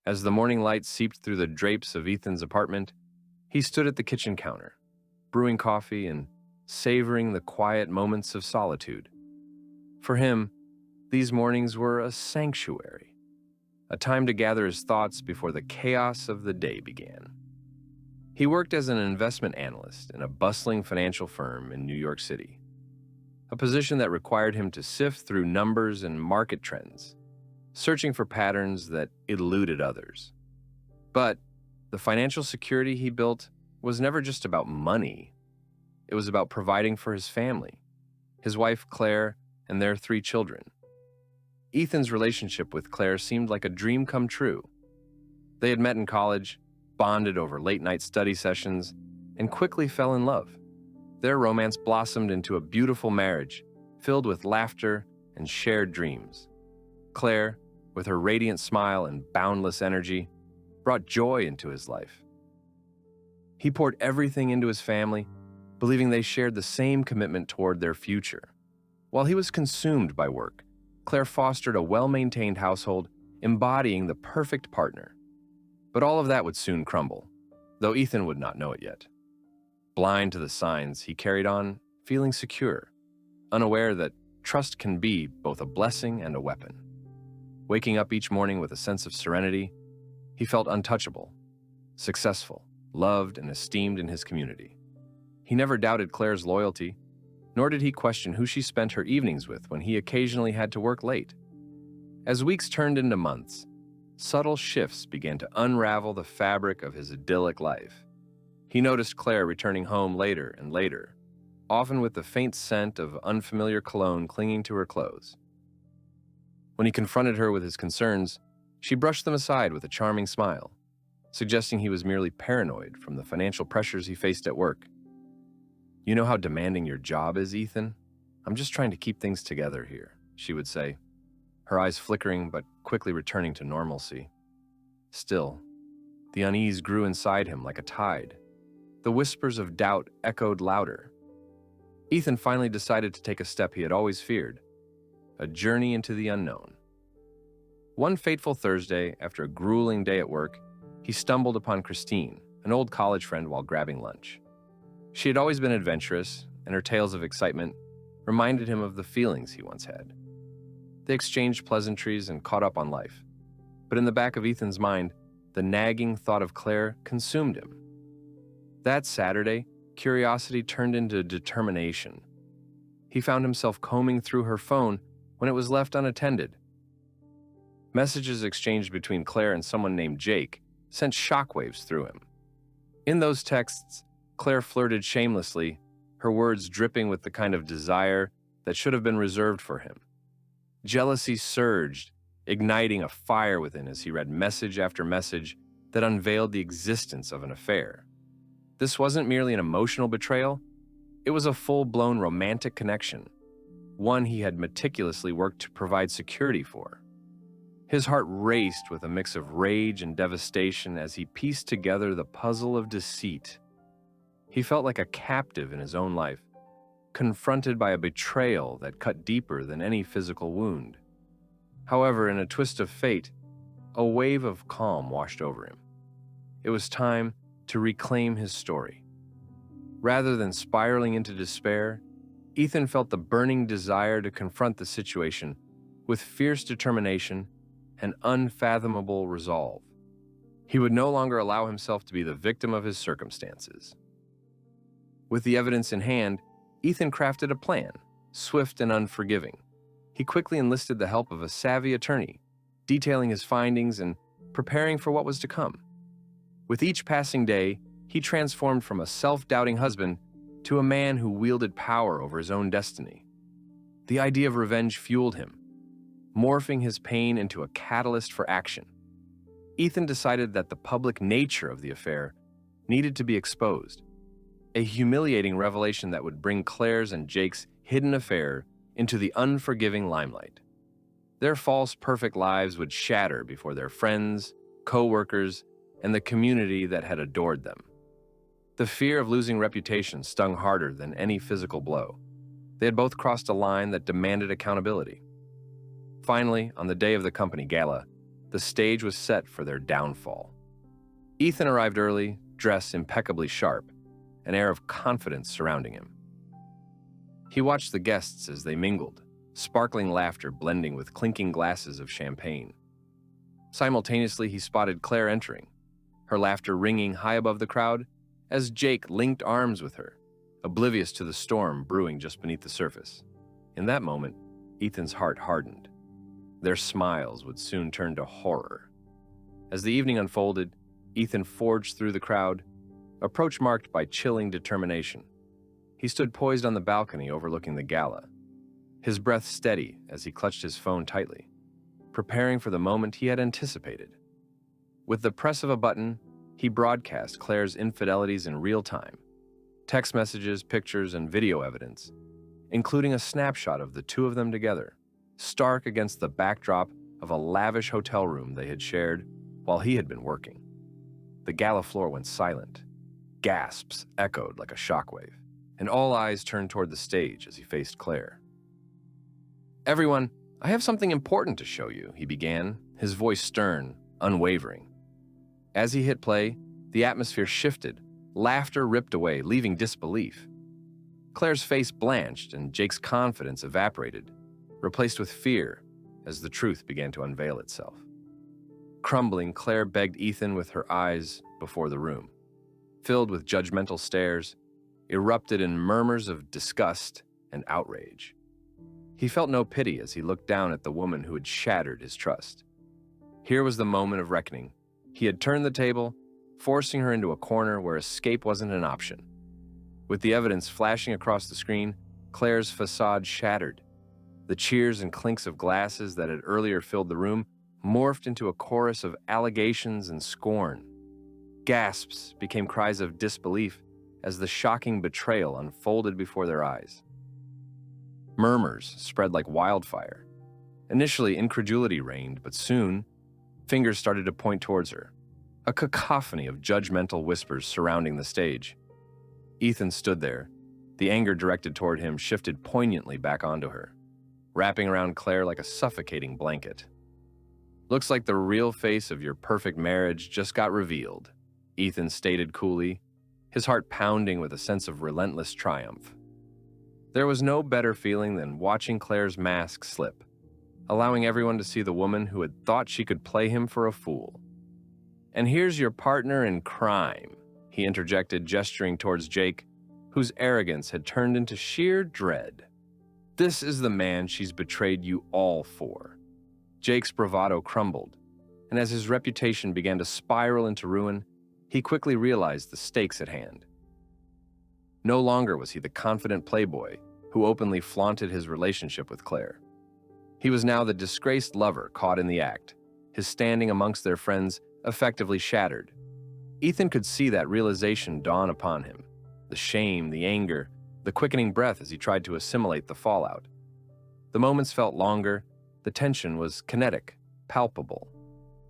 As the morning light seeped through the drapes of Ethan's apartment, he stood at the kitchen counter, brewing coffee and savoring the quiet moments of solitude. For him, these mornings were a sanctuary, a time to gather his thoughts before the chaos of the day began. He worked as an investment analyst in a bustling financial firm in New York City, a position that required him to sift through numbers and market trends, searching for patterns that eluded others. But the financial security he built was never just about money. It was about providing for his family, his wife Claire, and their 3 children. Ethan's relationship with Claire seemed like a dream come true. They had met in college, bonded over late-night study sessions, and quickly fell in love. Their romance blossomed into a beautiful marriage, filled with laughter and shared dreams. Claire, with her radiant smile and boundless energy, brought joy into his life. He poured everything into his family, believing they shared the same commitment toward their future. While he was consumed by work, Claire fostered a well-maintained household, embodying the perfect partner. But all of that would soon crumble, though Ethan would not know it yet. Blind to the signs, he carried on, feeling secure, unaware that trust can be both a blessing and a weapon. Waking up each morning with a sense of serenity, he felt untouchable, successful, loved, and esteemed in his community. He never doubted Claire's loyalty, nor did he question who she spent her evenings with when he occasionally had to work late. As weeks turned into months, subtle shifts began to unravel the fabric of his idyllic life. He noticed Claire returning home later and later, often with the faint scent of unfamiliar cologne clinging to her clothes. When he confronted her with his concerns, she brushed them aside with a charming smile, suggesting he was merely paranoid from the financial pressures he faced at work. "You know how demanding your job is, Ethan? I'm just trying to keep things together here," she would say, her eyes flickering but quickly returning to normalcy. Still, the unease grew inside him like a tide. The whispers of doubt echoed louder. Ethan finally decided to take a step he had always feared, a journey into the unknown. One fateful Thursday, after a grueling day at work, he stumbled upon Christine, an old college friend, while grabbing lunch. She had always been adventurous, and her tales of excitement reminded him of the feelings he once had. They exchanged pleasantries and caught up on life. But in the back of Ethan's mind, the nagging thought of Claire consumed him. That Saturday, curiosity turned into determination. He found himself combing through her phone when it was left unattended. Messages exchanged between Claire and someone named Jake sent shockwaves through him. In those texts, Claire flirted shamelessly, her words dripping with the kind of desire that should have been reserved for him. Jealousy surged, igniting a fire within as he read message after message that unveiled the existence of an affair. This wasn't merely an emotional betrayal, it was a full-blown romantic connection, one he had meticulously worked to provide security for. His heart raced with a mix of rage and devastation as he pieced together the puzzle of deceit. He felt like a captive in his own life, confronted by a betrayal that cut deeper than any physical wound. However, in a twist of fate, a wave of calm washed over him. It was time to reclaim his story. Rather than spiraling into despair, Ethan felt the burning desire to confront the situation with fierce determination and unfathomable resolve. He would no longer allow himself to be the victim of his circumstances. With the evidence in hand, Ethan crafted a plan, swift and unforgiving. He quickly enlisted the help of a savvy attorney, detailing his findings and preparing for what was to come. With each passing day, he transformed from a self-doubting husband to a man who wielded power over his own destiny. The idea of revenge fueled him, morphing his pain into a catalyst for action. Ethan decided that the public nature of the affair needed to be exposed, a humiliating revelation that would bring Claire's and Jake's hidden affair into the unforgiving limelight. Their false, perfect lives would shatter before their friends, co-workers, and the community that had adored them. The fear of losing reputation stung harder than any physical blow. They had both crossed a line that demanded accountability. Finally, on the day of the company gala, The stage was set for their downfall. Ethan arrived early, dressed impeccably sharp, an air of confidence surrounding him. He watched the guests as they mingled, sparkling laughter blending with clinking glasses of champagne. Simultaneously, he spotted Claire entering, her laughter ringing high above the crowd as Jake linked arms with her, oblivious to the storm brewing just beneath the surface. In that moment, Ethan's heart hardened. Their smiles would soon turn to horror. As the evening unfolded, Ethan forged through the crowd, approach marked by chilling determination. He stood poised on the balcony overlooking the gala, his breath steady as he clutched his phone tightly, preparing for the moment he had anticipated. With the press of a button, he broadcast Claire's infidelities in real time, text messages, pictures, and video evidence, including a snapshot of the two of them together, stark against the backdrop of a lavish hotel room they had shared while he had been working. The gala floor went silent. Gasps echoed like a shockwave, and all eyes turned toward the stage as he faced Claire. "Everyone, I have something important to show you," he began, his voice stern, unwavering. As he hit play, the atmosphere shifted, laughter ripped away, leaving disbelief. Claire's face blanched and Jake's confidence evaporated, replaced with fear as the truth began to unveil itself. Crumbling, Claire begged Ethan with her eyes before the room, filled with judgmental stares, erupted in murmurs of disgust and outrage. He felt no pity as he looked down at the woman who had shattered his trust. Here was the moment of reckoning. He had turned the table, forcing her into a corner where escape wasn't an option. With the evidence flashing across the screen, Claire's facade shattered. The cheers and clinks of glasses that had earlier filled the room morphed into a chorus of allegations and scorn. Gasps became cries of disbelief as the shocking betrayal unfolded before their eyes. Murmurs spread like wildfire. Initially, incredulity reigned, but soon, fingers started to point towards her, a cacophony of judgmental whispers surrounding the stage. Ethan stood there, the anger directed toward him shifted poignantly back onto her, wrapping around Claire like a suffocating blanket. "Looks like the real face of your perfect marriage just got revealed," Ethan stated coolly, his heart pounding with a sense of relentless triumph. There was no better feeling than watching Claire's mask slip, allowing everyone to see the woman who had thought she could play him for a fool. "And here's your partner in crime," he interjected, gesturing towards Jake, whose arrogance had turned into sheer dread. "This is the man she's betrayed you all for." Jake's bravado crumbled, and as his reputation began to spiral into ruin, he quickly realized the stakes at hand. No longer was he the confident playboy who openly flaunted his relationship with Claire. He was now the disgraced lover caught in the act, his standing amongst their friends effectively shattered. Ethan could see that realization dawn upon him, the shame, the anger, the quickening breath as he tried to assimilate the fallout. The moments felt longer, the tension was kinetic, palpable.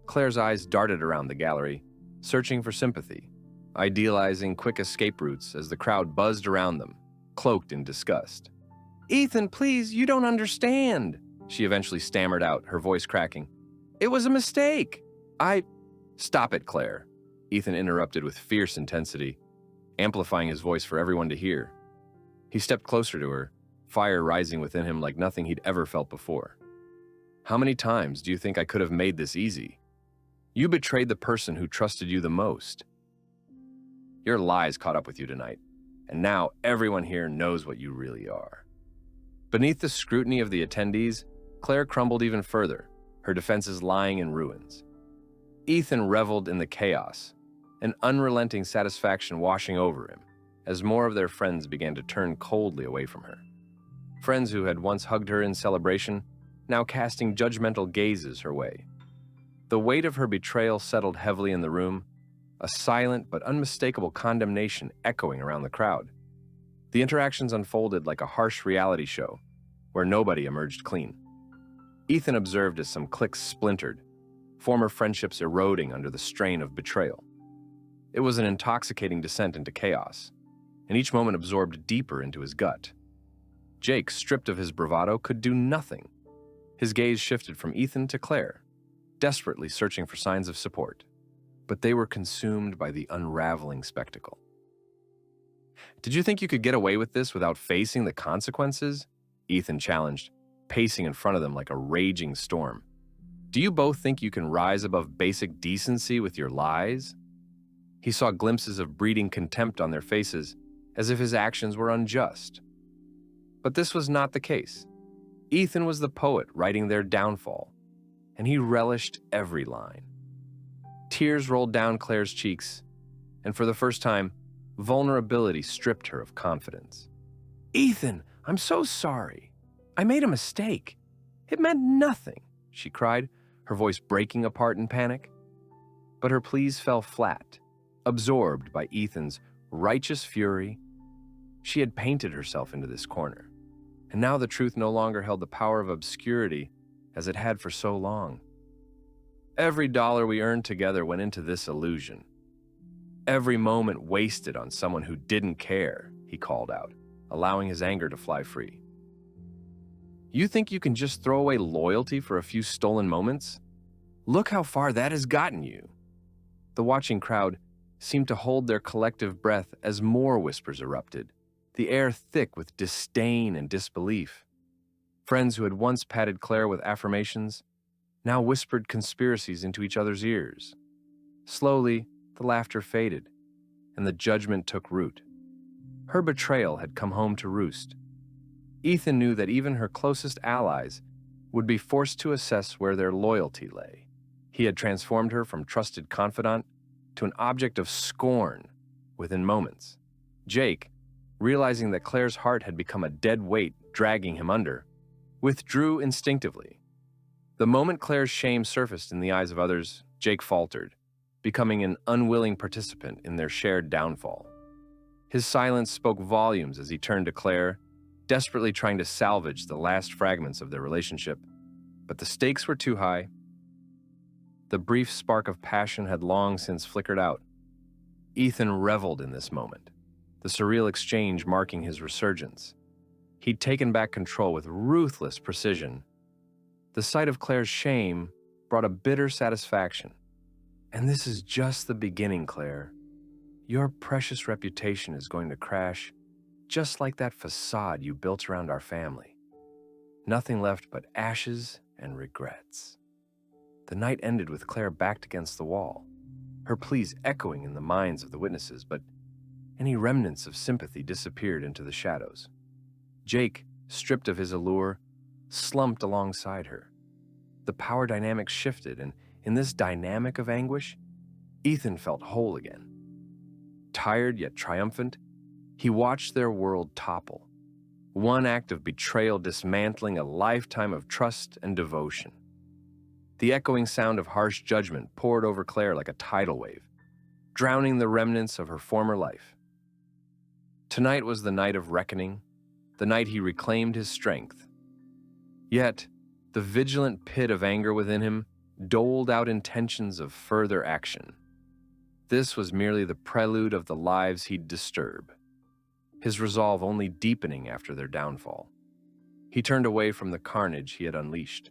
Claire's eyes darted around the gallery, searching for sympathy, idealizing quick escape routes as the crowd buzzed around them, cloaked in disgust. "Ethan, please, you don't understand," she eventually stammered out, her voice cracking. "It was a mistake. Stop it, Claire," Ethan interrupted with fierce intensity, amplifying his voice for everyone to hear. He stepped closer to her, fire rising within him like nothing he'd ever felt before. "How many times do you think I could have made this easy? You betrayed the person who trusted you the most. Your lies caught up with you tonight, and now everyone here knows what you really are." Beneath the scrutiny of the attendees, Claire crumbled even further, her defenses lying in ruins. Ethan reveled in the chaos, an unrelenting satisfaction washing over him, as more of their friends began to turn coldly away from her. Friends who had once hugged her in celebration, now casting judgmental gazes her way. The weight of her betrayal settled heavily in the room, a silent but unmistakable condemnation echoing around the crowd. The interactions unfolded like a harsh reality show, where nobody emerged clean. Ethan observed as some cliques splintered, former friendships eroding under the strain of betrayal. It was an intoxicating descent into chaos, and each moment absorbed deeper into his gut. Jake, stripped of his bravado, could do nothing. His gaze shifted from Ethan to Claire, desperately searching for signs of support. But they were consumed by the unraveling spectacle. "Did you think you could get away with this without facing the consequences?" Ethan challenged, pacing in front of them like a raging storm. "Do you both think you can rise above basic decency with your lies?" He saw glimpses of breeding contempt on their faces, as if his actions were unjust. But this was not the case. Ethan was the poet writing their downfall, and he relished every line. Tears rolled down Claire's cheeks, and for the first time, vulnerability stripped her of confidence. "Ethan, I'm so sorry. I made a mistake. It meant nothing," she cried, her voice breaking apart in panic. But her pleas fell flat, absorbed by Ethan's righteous fury. She had painted herself into this corner, and now the truth no longer held the power of obscurity as it had for so long. "Every dollar we earned together went into this illusion. Every moment wasted on someone who didn't care," he called out, allowing his anger to fly free. "You think you can just throw away loyalty for a few stolen moments? Look how far that has gotten you." The watching crowd seemed to hold their collective breath as more whispers erupted, the air thick with disdain and disbelief. Friends who had once patted Claire with affirmations now whispered conspiracies into each other's ears. Slowly, the laughter faded, and the judgment took root. Her betrayal had come home to roost. Ethan knew that even her closest allies would be forced to assess where their loyalty lay. He had transformed her from trusted confidant to an object of scorn within moments. Jake, realizing that Claire's heart had become a dead weight dragging him under, withdrew instinctively. The moment Claire's shame surfaced in the eyes of others, Jake faltered, becoming an unwilling participant in their shared downfall. His silence spoke volumes as he turned to Claire, desperately trying to salvage the last fragments of their relationship. But the stakes were too high. The brief spark of passion had long since flickered out. Ethan reveled in this moment, the surreal exchange marking his resurgence. He'd taken back control with ruthless precision. The sight of Claire's shame brought a bitter satisfaction. "And this is just the beginning, Claire. Your precious reputation is going to crash, just like that facade you built around our family. Nothing left but ashes and regrets." The night ended with Claire backed against the wall, her pleas echoing in the minds of the witnesses, but any remnants of sympathy disappeared into the shadows. Jake, stripped of his allure, slumped alongside her. The power dynamics shifted, and in this dynamic of anguish, Ethan felt whole again. Tired yet triumphant, he watched their world topple, one act of betrayal dismantling a lifetime of trust and devotion. The echoing sound of harsh judgment poured over Claire like a tidal wave, drowning the remnants of her former life. Tonight was the night of reckoning, the night he reclaimed his strength. Yet, the vigilant pit of anger within him doled out intentions of further action. This was merely the prelude of the lives he'd disturb, his resolve only deepening after their downfall. He turned away from the carnage he had unleashed,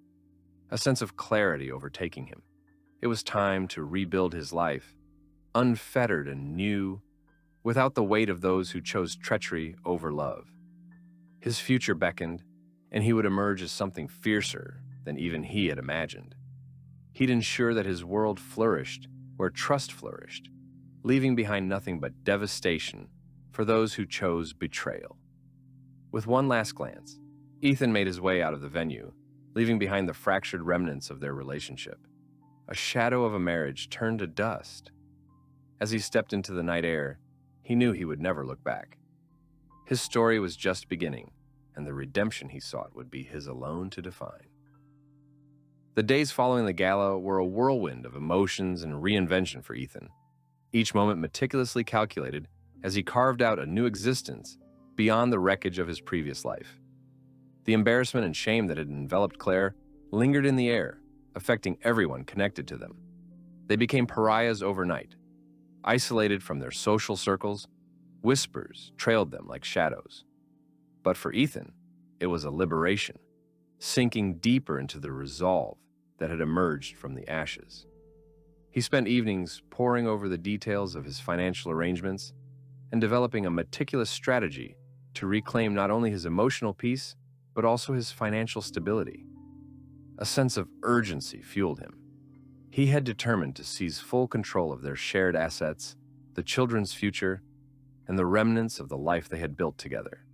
a sense of clarity overtaking him. It was time to rebuild his life, unfettered and new, without the weight of those who chose treachery over love. His future beckoned, and he would emerge as something fiercer than even he had imagined. He'd ensure that his world flourished where trust flourished, leaving behind nothing but devastation for those who chose betrayal. With one last glance, Ethan made his way out of the venue, leaving behind the fractured remnants of their relationship. A shadow of a marriage turned to dust. As he stepped into the night air, he knew he would never look back. His story was just beginning, and the redemption he sought would be his alone to define. The days following the gala were a whirlwind of emotions and reinvention for Ethan, each moment meticulously calculated as he carved out a new existence beyond the wreckage of his previous life. The embarrassment and shame that had enveloped Claire lingered in the air, affecting everyone connected to them. They became pariahs overnight. Isolated from their social circles, whispers trailed them like shadows. But for Ethan, it was a liberation, sinking deeper into the resolve that had emerged from the ashes. He spent evenings poring over the details of his financial arrangements and developing a meticulous strategy to reclaim not only his emotional peace, but also his financial stability. A sense of urgency fueled him. He had determined to seize full control of their shared assets, the children's future, and the remnants of the life they had built together.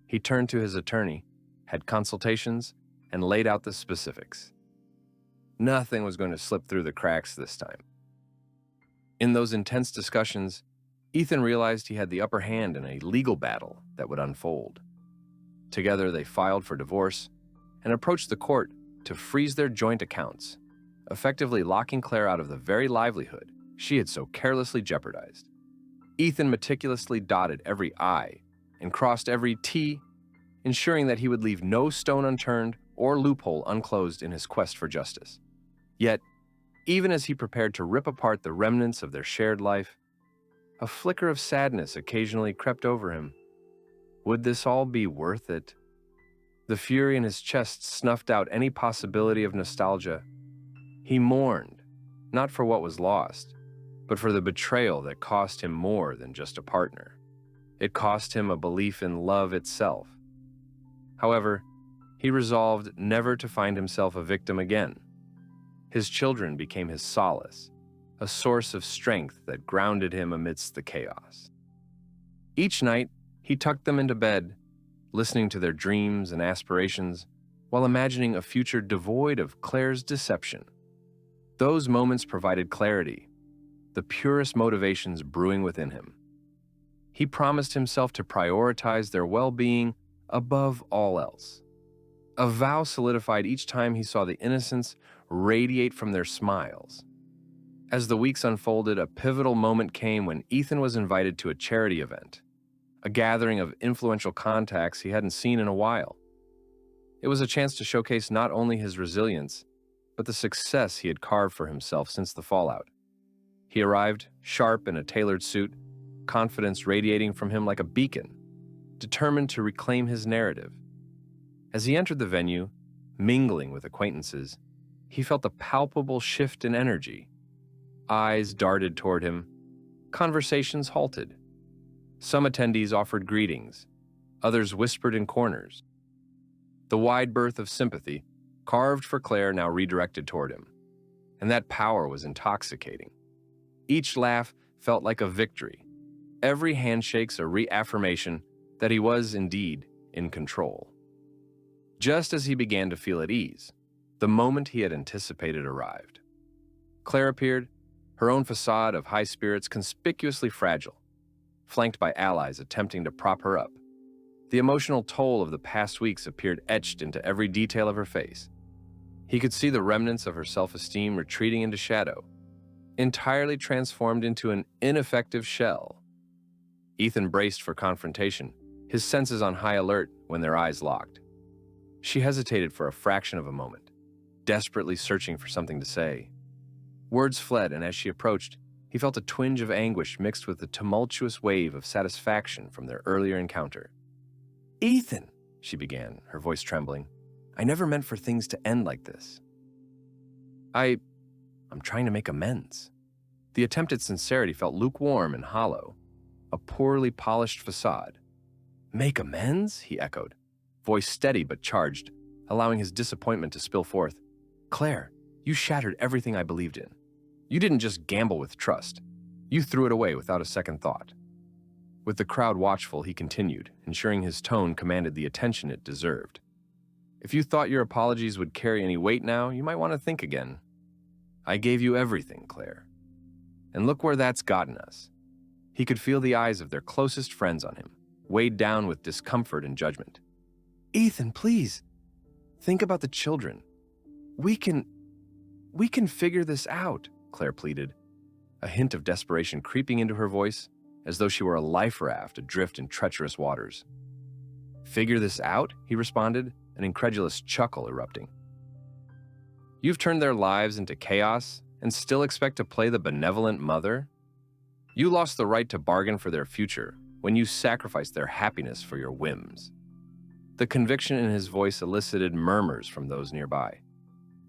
He turned to his attorney, had consultations, and laid out the specifics. Nothing was going to slip through the cracks this time. In those intense discussions, Ethan realized he had the upper hand in a legal battle that would unfold. Together, they filed for divorce and approached the court to freeze their joint accounts, effectively locking Claire out of the very livelihood she had so carelessly jeopardized. Ethan meticulously dotted every I and crossed every T, ensuring that he would leave no stone unturned or loophole unclosed in his quest for justice. Yet, even as he prepared to rip apart the remnants of their shared life, a flicker of sadness occasionally crept over him. Would this all be worth it? The fury in his chest snuffed out any possibility of nostalgia. He mourned, not for what was lost, but for the betrayal that cost him more than just a partner. It cost him a belief in love itself. However, he resolved never to find himself a victim again. His children became his solace, a source of strength that grounded him amidst the chaos. Each night, he tucked them into bed, listening to their dreams and aspirations, while imagining a future devoid of Claire's deception. Those moments provided clarity, the purest motivations brewing within him. He promised himself to prioritize their well-being above all else. A vow solidified each time he saw the innocence radiate from their smiles. As the weeks unfolded, a pivotal moment came when Ethan was invited to a charity event, a gathering of influential contacts he hadn't seen in a while. It was a chance to showcase not only his resilience, but the success he had carved for himself since the fallout. He arrived, sharp in a tailored suit, confidence radiating from him like a beacon, determined to reclaim his narrative. As he entered the venue, mingling with acquaintances, he felt a palpable shift in energy. Eyes darted toward him. Conversations halted. Some attendees offered greetings. Others whispered in corners. The wide berth of sympathy, carved for Claire, now redirected toward him. And that power was intoxicating. Each laugh felt like a victory. Every handshake's a reaffirmation that he was indeed in control. Just as he began to feel at ease, the moment he had anticipated arrived. Claire appeared, her own facade of high spirits conspicuously fragile, flanked by allies attempting to prop her up. The emotional toll of the past weeks appeared etched into every detail of her face. He could see the remnants of her self-esteem retreating into shadow, entirely transformed into an ineffective shell. Ethan braced for confrontation, his senses on high alert when their eyes locked. She hesitated for a fraction of a moment, desperately searching for something to say. Words fled, and as she approached, he felt a twinge of anguish mixed with the tumultuous wave of satisfaction from their earlier encounter. "Ethan," she began, her voice trembling, "I never meant for things to end like this. I'm trying to make amends." The attempt at sincerity felt lukewarm and hollow, a poorly polished facade. "Make amends?" he echoed, voice steady but charged, allowing his disappointment to spill forth. "Claire, you shattered everything I believed in. You didn't just gamble with trust. You threw it away without a second thought." With the crowd watchful, he continued, ensuring his tone commanded the attention it deserved. "If you thought your apologies would carry any weight now, you might want to think again. I gave you everything, Claire. And look where that's gotten us." He could feel the eyes of their closest friends on him, weighed down with discomfort and judgment. "Ethan, please, think about the children. We can figure this out," Claire pleaded, a hint of desperation creeping into her voice, as though she were a life raft adrift in treacherous waters. "Figure this out?" he responded, an incredulous chuckle erupting. "You've turned their lives into chaos and still expect to play the benevolent mother? You lost the right to bargain for their future when you sacrificed their happiness for your whims." The conviction in his voice elicited murmurs from those nearby.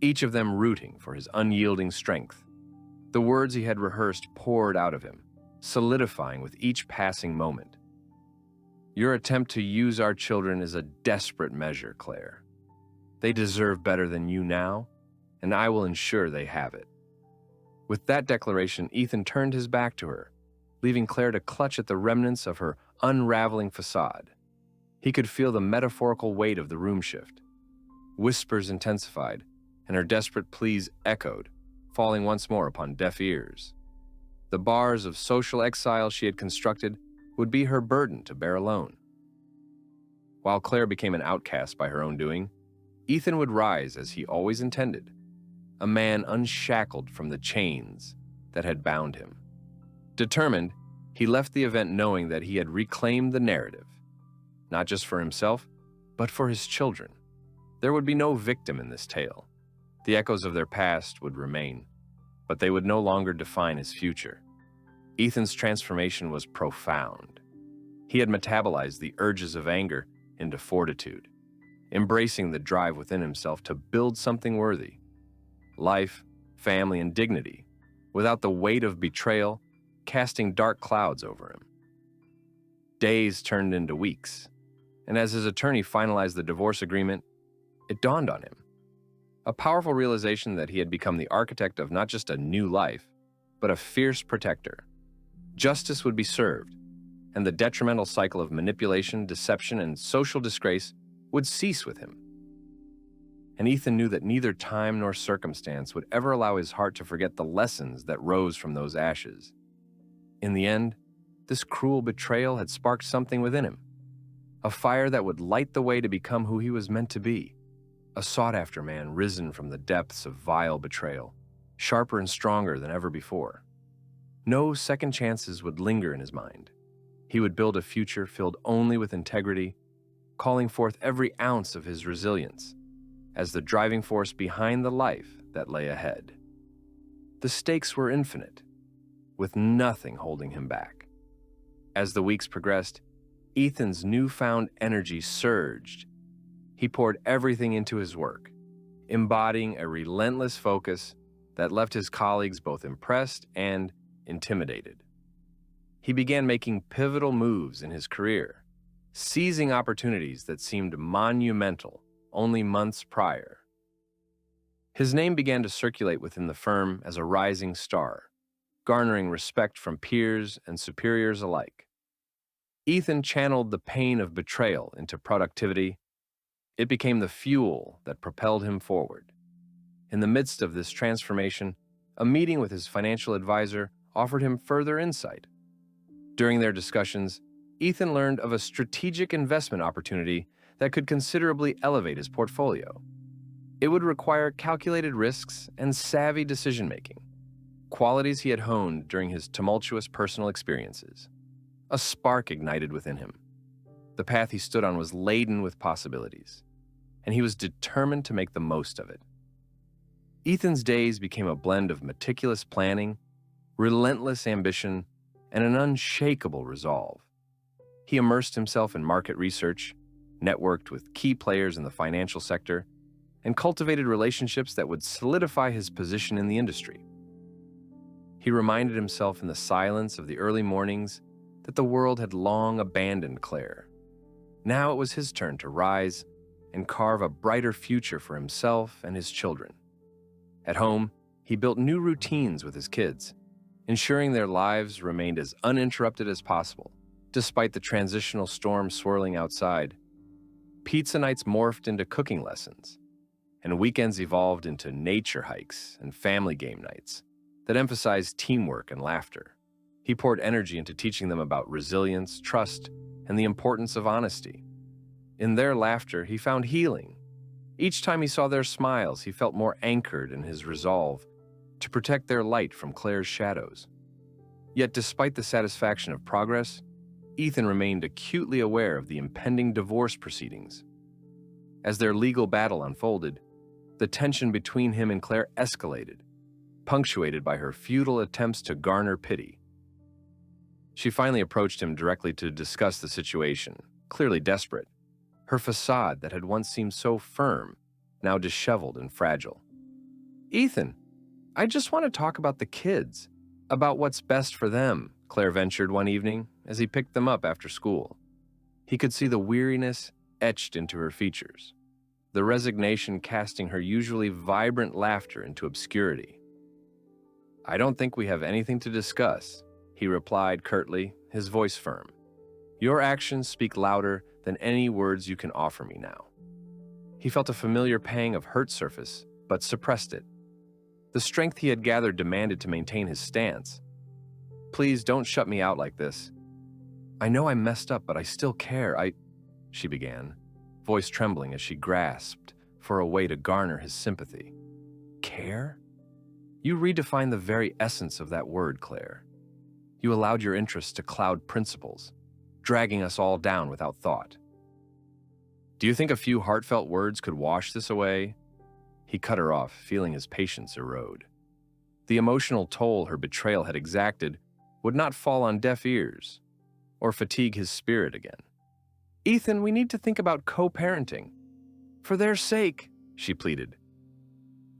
each of them rooting for his unyielding strength. The words he had rehearsed poured out of him, solidifying with each passing moment. Your attempt to use our children is a desperate measure, Claire. They deserve better than you now, and I will ensure they have it. With that declaration, Ethan turned his back to her, leaving Claire to clutch at the remnants of her unraveling facade. He could feel the metaphorical weight of the room shift. Whispers intensified, and her desperate pleas echoed, falling once more upon deaf ears. The bars of social exile she had constructed would be her burden to bear alone. While Claire became an outcast by her own doing, Ethan would rise as he always intended, a man unshackled from the chains that had bound him. Determined, he left the event knowing that he had reclaimed the narrative, not just for himself, but for his children. There would be no victim in this tale. The echoes of their past would remain, but they would no longer define his future. Ethan's transformation was profound. He had metabolized the urges of anger into fortitude, embracing the drive within himself to build something worthy. Life, family, and dignity, without the weight of betrayal casting dark clouds over him. Days turned into weeks, and as his attorney finalized the divorce agreement, it dawned on him. A powerful realization that he had become the architect of not just a new life, but a fierce protector. Justice would be served, and the detrimental cycle of manipulation, deception, and social disgrace would cease with him. And Ethan knew that neither time nor circumstance would ever allow his heart to forget the lessons that rose from those ashes. In the end, this cruel betrayal had sparked something within him, a fire that would light the way to become who he was meant to be, a sought-after man risen from the depths of vile betrayal, sharper and stronger than ever before. No second chances would linger in his mind. He would build a future filled only with integrity, calling forth every ounce of his resilience as the driving force behind the life that lay ahead. The stakes were infinite, with nothing holding him back. As the weeks progressed, Ethan's newfound energy surged. He poured everything into his work, embodying a relentless focus that left his colleagues both impressed and intimidated. He began making pivotal moves in his career, seizing opportunities that seemed monumental only months prior. His name began to circulate within the firm as a rising star, garnering respect from peers and superiors alike. Ethan channeled the pain of betrayal into productivity. It became the fuel that propelled him forward. In the midst of this transformation, a meeting with his financial advisor offered him further insight. During their discussions, Ethan learned of a strategic investment opportunity that could considerably elevate his portfolio. It would require calculated risks and savvy decision-making, qualities he had honed during his tumultuous personal experiences. A spark ignited within him. The path he stood on was laden with possibilities, and he was determined to make the most of it. Ethan's days became a blend of meticulous planning, relentless ambition, and an unshakable resolve. He immersed himself in market research, networked with key players in the financial sector, and cultivated relationships that would solidify his position in the industry. He reminded himself in the silence of the early mornings that the world had long abandoned Claire. Now it was his turn to rise and carve a brighter future for himself and his children. At home, he built new routines with his kids, ensuring their lives remained as uninterrupted as possible, despite the transitional storm swirling outside. Pizza nights morphed into cooking lessons, and weekends evolved into nature hikes and family game nights that emphasized teamwork and laughter. He poured energy into teaching them about resilience, trust, and the importance of honesty. In their laughter, he found healing. Each time he saw their smiles, he felt more anchored in his resolve to protect their light from Claire's shadows. Yet despite the satisfaction of progress, Ethan remained acutely aware of the impending divorce proceedings. As their legal battle unfolded, the tension between him and Claire escalated, punctuated by her futile attempts to garner pity. She finally approached him directly to discuss the situation, clearly desperate, her facade that had once seemed so firm, now disheveled and fragile. Ethan, I just want to talk about the kids, about what's best for them, Claire ventured one evening as he picked them up after school. He could see the weariness etched into her features, the resignation casting her usually vibrant laughter into obscurity. I don't think we have anything to discuss, he replied curtly, his voice firm. Your actions speak louder than any words you can offer me now. He felt a familiar pang of hurt surface, but suppressed it. The strength he had gathered demanded to maintain his stance. Please don't shut me out like this. I know I messed up, but I still care. She began, voice trembling as she grasped for a way to garner his sympathy. Care? You redefined the very essence of that word, Claire. You allowed your interests to cloud principles, dragging us all down without thought. Do you think a few heartfelt words could wash this away? He cut her off, feeling his patience erode. The emotional toll her betrayal had exacted would not fall on deaf ears or fatigue his spirit again. Ethan, we need to think about co-parenting. For their sake, she pleaded.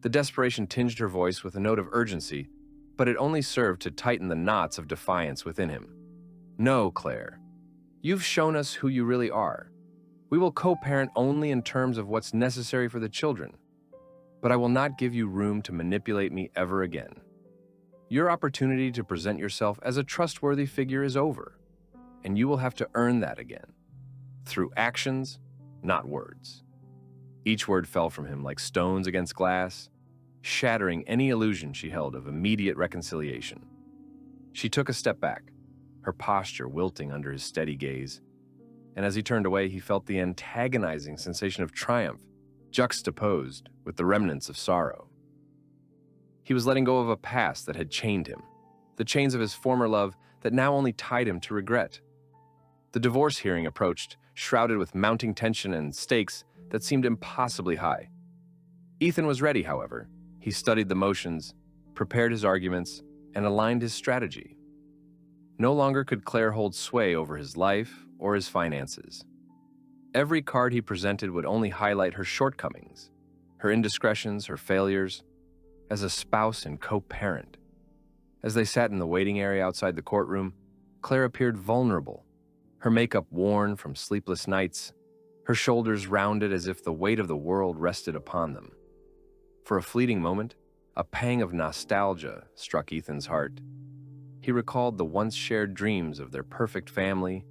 The desperation tinged her voice with a note of urgency, but it only served to tighten the knots of defiance within him. No, Claire. You've shown us who you really are. We will co-parent only in terms of what's necessary for the children. But I will not give you room to manipulate me ever again. Your opportunity to present yourself as a trustworthy figure is over, and you will have to earn that again. Through actions, not words. Each word fell from him like stones against glass, shattering any illusion she held of immediate reconciliation. She took a step back, her posture wilting under his steady gaze, and as he turned away, he felt the antagonizing sensation of triumph juxtaposed with the remnants of sorrow. He was letting go of a past that had chained him, the chains of his former love that now only tied him to regret. The divorce hearing approached, shrouded with mounting tension and stakes that seemed impossibly high. Ethan was ready, however. He studied the motions, prepared his arguments, and aligned his strategy. No longer could Claire hold sway over his life or his finances. Every card he presented would only highlight her shortcomings, her indiscretions, her failures, as a spouse and co-parent. As they sat in the waiting area outside the courtroom, Claire appeared vulnerable, her makeup worn from sleepless nights, her shoulders rounded as if the weight of the world rested upon them. For a fleeting moment, a pang of nostalgia struck Ethan's heart. He recalled the once shared dreams of their perfect family,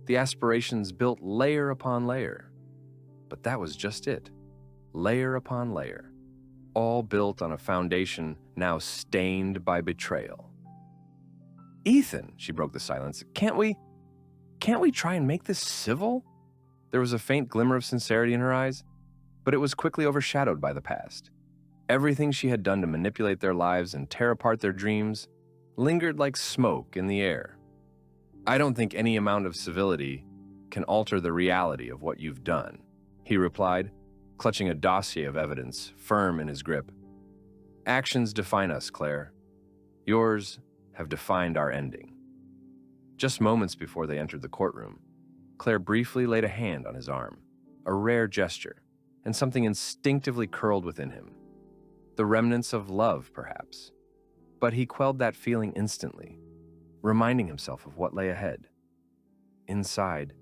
the aspirations built layer upon layer. But that was just it, layer upon layer, all built on a foundation now stained by betrayal. Ethan, she broke the silence, can't we try and make this civil? There was a faint glimmer of sincerity in her eyes, but it was quickly overshadowed by the past. Everything she had done to manipulate their lives and tear apart their dreams lingered like smoke in the air. I don't think any amount of civility can alter the reality of what you've done, he replied, clutching a dossier of evidence firm in his grip. Actions define us, Claire. Yours have defined our ending. Just moments before they entered the courtroom, Claire briefly laid a hand on his arm, a rare gesture, and something instinctively curled within him. The remnants of love, perhaps. But he quelled that feeling instantly, reminding himself of what lay ahead. Inside,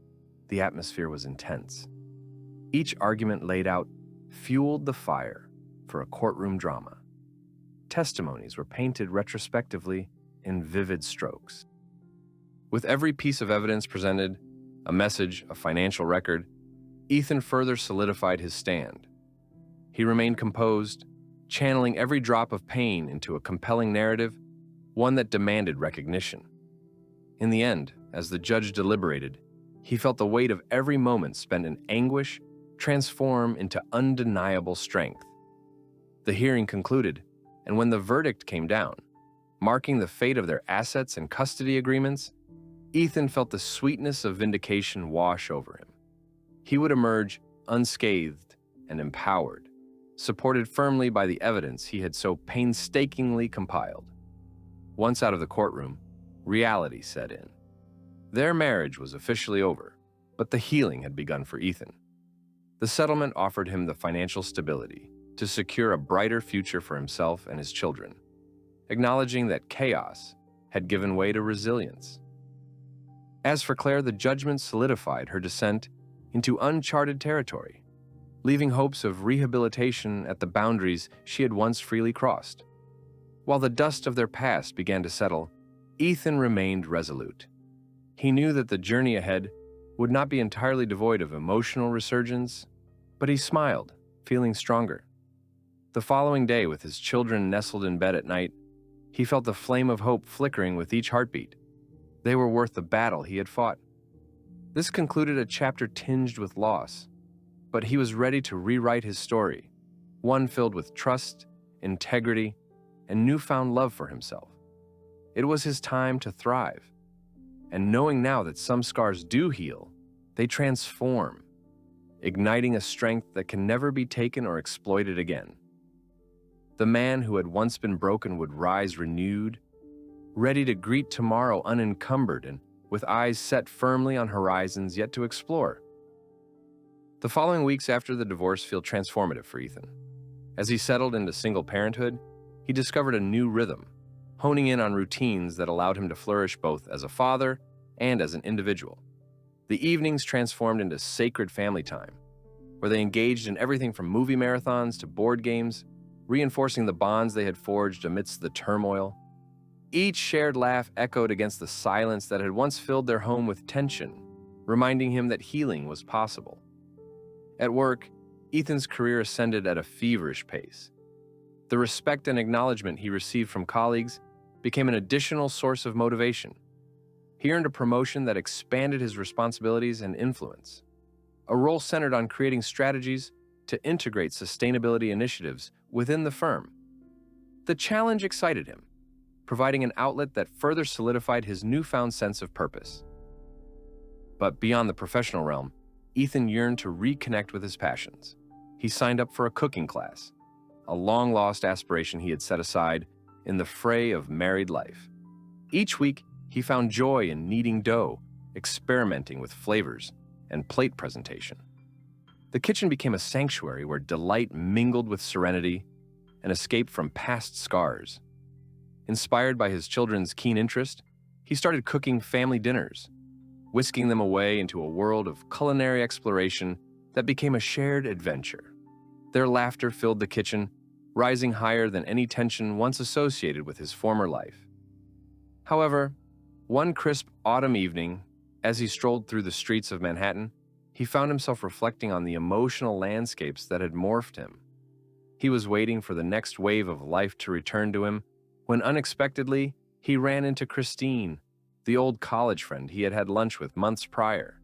the atmosphere was intense. Each argument laid out fueled the fire for a courtroom drama. Testimonies were painted retrospectively in vivid strokes. With every piece of evidence presented, a message, a financial record, Ethan further solidified his stand. He remained composed, channeling every drop of pain into a compelling narrative, one that demanded recognition. In the end, as the judge deliberated, he felt the weight of every moment spent in anguish transform into undeniable strength. The hearing concluded, and when the verdict came down, marking the fate of their assets and custody agreements, Ethan felt the sweetness of vindication wash over him. He would emerge unscathed and empowered, supported firmly by the evidence he had so painstakingly compiled. Once out of the courtroom, reality set in. Their marriage was officially over, but the healing had begun for Ethan. The settlement offered him the financial stability to secure a brighter future for himself and his children, acknowledging that chaos had given way to resilience. As for Claire, the judgment solidified her descent into uncharted territory, leaving hopes of rehabilitation at the boundaries she had once freely crossed. While the dust of their past began to settle, Ethan remained resolute. He knew that the journey ahead would not be entirely devoid of emotional resurgence, but he smiled, feeling stronger. The following day, with his children nestled in bed at night, he felt the flame of hope flickering with each heartbeat. They were worth the battle he had fought. This concluded a chapter tinged with loss, but he was ready to rewrite his story, one filled with trust, integrity, and newfound love for himself. It was his time to thrive. And knowing now that some scars do heal, they transform, igniting a strength that can never be taken or exploited again. The man who had once been broken would rise renewed, ready to greet tomorrow unencumbered and with eyes set firmly on horizons yet to explore. The following weeks after the divorce feel transformative for Ethan. As he settled into single parenthood, he discovered a new rhythm, honing in on routines that allowed him to flourish both as a father and as an individual. The evenings transformed into sacred family time, where they engaged in everything from movie marathons to board games, reinforcing the bonds they had forged amidst the turmoil. Each shared laugh echoed against the silence that had once filled their home with tension, reminding him that healing was possible. At work, Ethan's career ascended at a feverish pace. The respect and acknowledgement he received from colleagues became an additional source of motivation. He earned a promotion that expanded his responsibilities and influence, a role centered on creating strategies to integrate sustainability initiatives within the firm. The challenge excited him, providing an outlet that further solidified his newfound sense of purpose. But beyond the professional realm, Ethan yearned to reconnect with his passions. He signed up for a cooking class, a long-lost aspiration he had set aside in the fray of married life. Each week, he found joy in kneading dough, experimenting with flavors, and plate presentation. The kitchen became a sanctuary where delight mingled with serenity and escape from past scars. Inspired by his children's keen interest, he started cooking family dinners, whisking them away into a world of culinary exploration that became a shared adventure. Their laughter filled the kitchen, rising higher than any tension once associated with his former life. However, one crisp autumn evening, as he strolled through the streets of Manhattan, he found himself reflecting on the emotional landscapes that had morphed him. He was waiting for the next wave of life to return to him when unexpectedly he ran into Christine, the old college friend he had had lunch with months prior.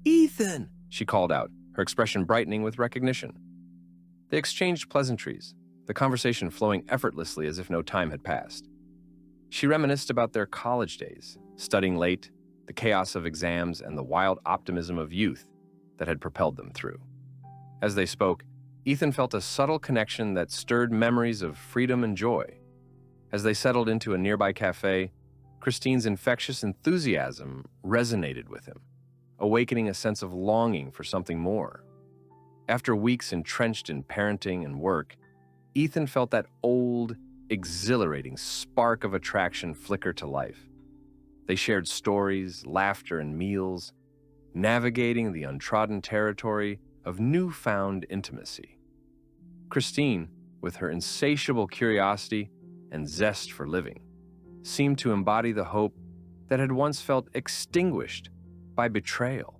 "Ethan!" she called out, her expression brightening with recognition. They exchanged pleasantries, the conversation flowing effortlessly as if no time had passed. She reminisced about their college days, studying late, the chaos of exams, and the wild optimism of youth that had propelled them through. As they spoke, Ethan felt a subtle connection that stirred memories of freedom and joy. As they settled into a nearby cafe, Christine's infectious enthusiasm resonated with him, awakening a sense of longing for something more. After weeks entrenched in parenting and work, Ethan felt that old, exhilarating spark of attraction flicker to life. They shared stories, laughter, and meals, navigating the untrodden territory of newfound intimacy. Christine, with her insatiable curiosity and zest for living, seemed to embody the hope that had once felt extinguished by betrayal.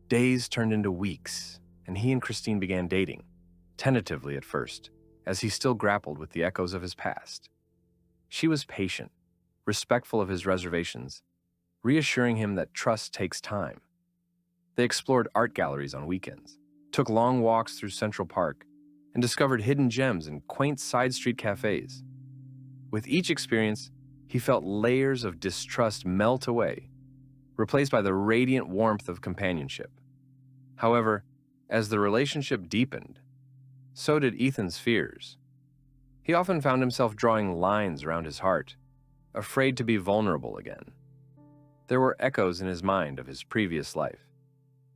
Days turned into weeks, and he and Christine began dating, tentatively at first, as he still grappled with the echoes of his past. She was patient, respectful of his reservations, reassuring him that trust takes time. They explored art galleries on weekends, took long walks through Central Park, and discovered hidden gems in quaint side street cafes. With each experience, he felt layers of distrust melt away, replaced by the radiant warmth of companionship. However, as the relationship deepened, so did Ethan's fears. He often found himself drawing lines around his heart, afraid to be vulnerable again. There were echoes in his mind of his previous life,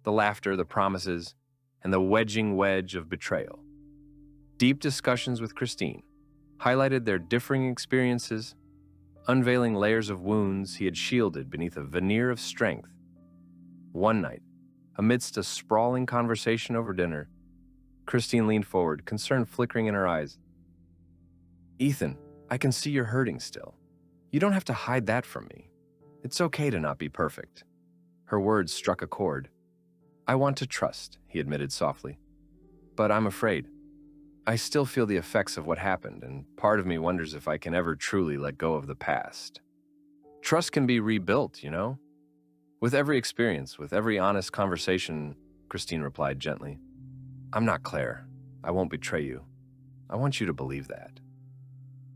the laughter, the promises, and the wedging wedge of betrayal. Deep discussions with Christine highlighted their differing experiences, unveiling layers of wounds he had shielded beneath a veneer of strength. One night, amidst a sprawling conversation over dinner, Christine leaned forward, concern flickering in her eyes. "Ethan, I can see you're hurting still. You don't have to hide that from me. It's okay to not be perfect." Her words struck a chord. "I want to trust," he admitted softly. "But I'm afraid. I still feel the effects of what happened, and part of me wonders if I can ever truly let go of the past. Trust can be rebuilt, you know? With every experience, with every honest conversation," Christine replied gently. "I'm not Claire. I won't betray you. I want you to believe that."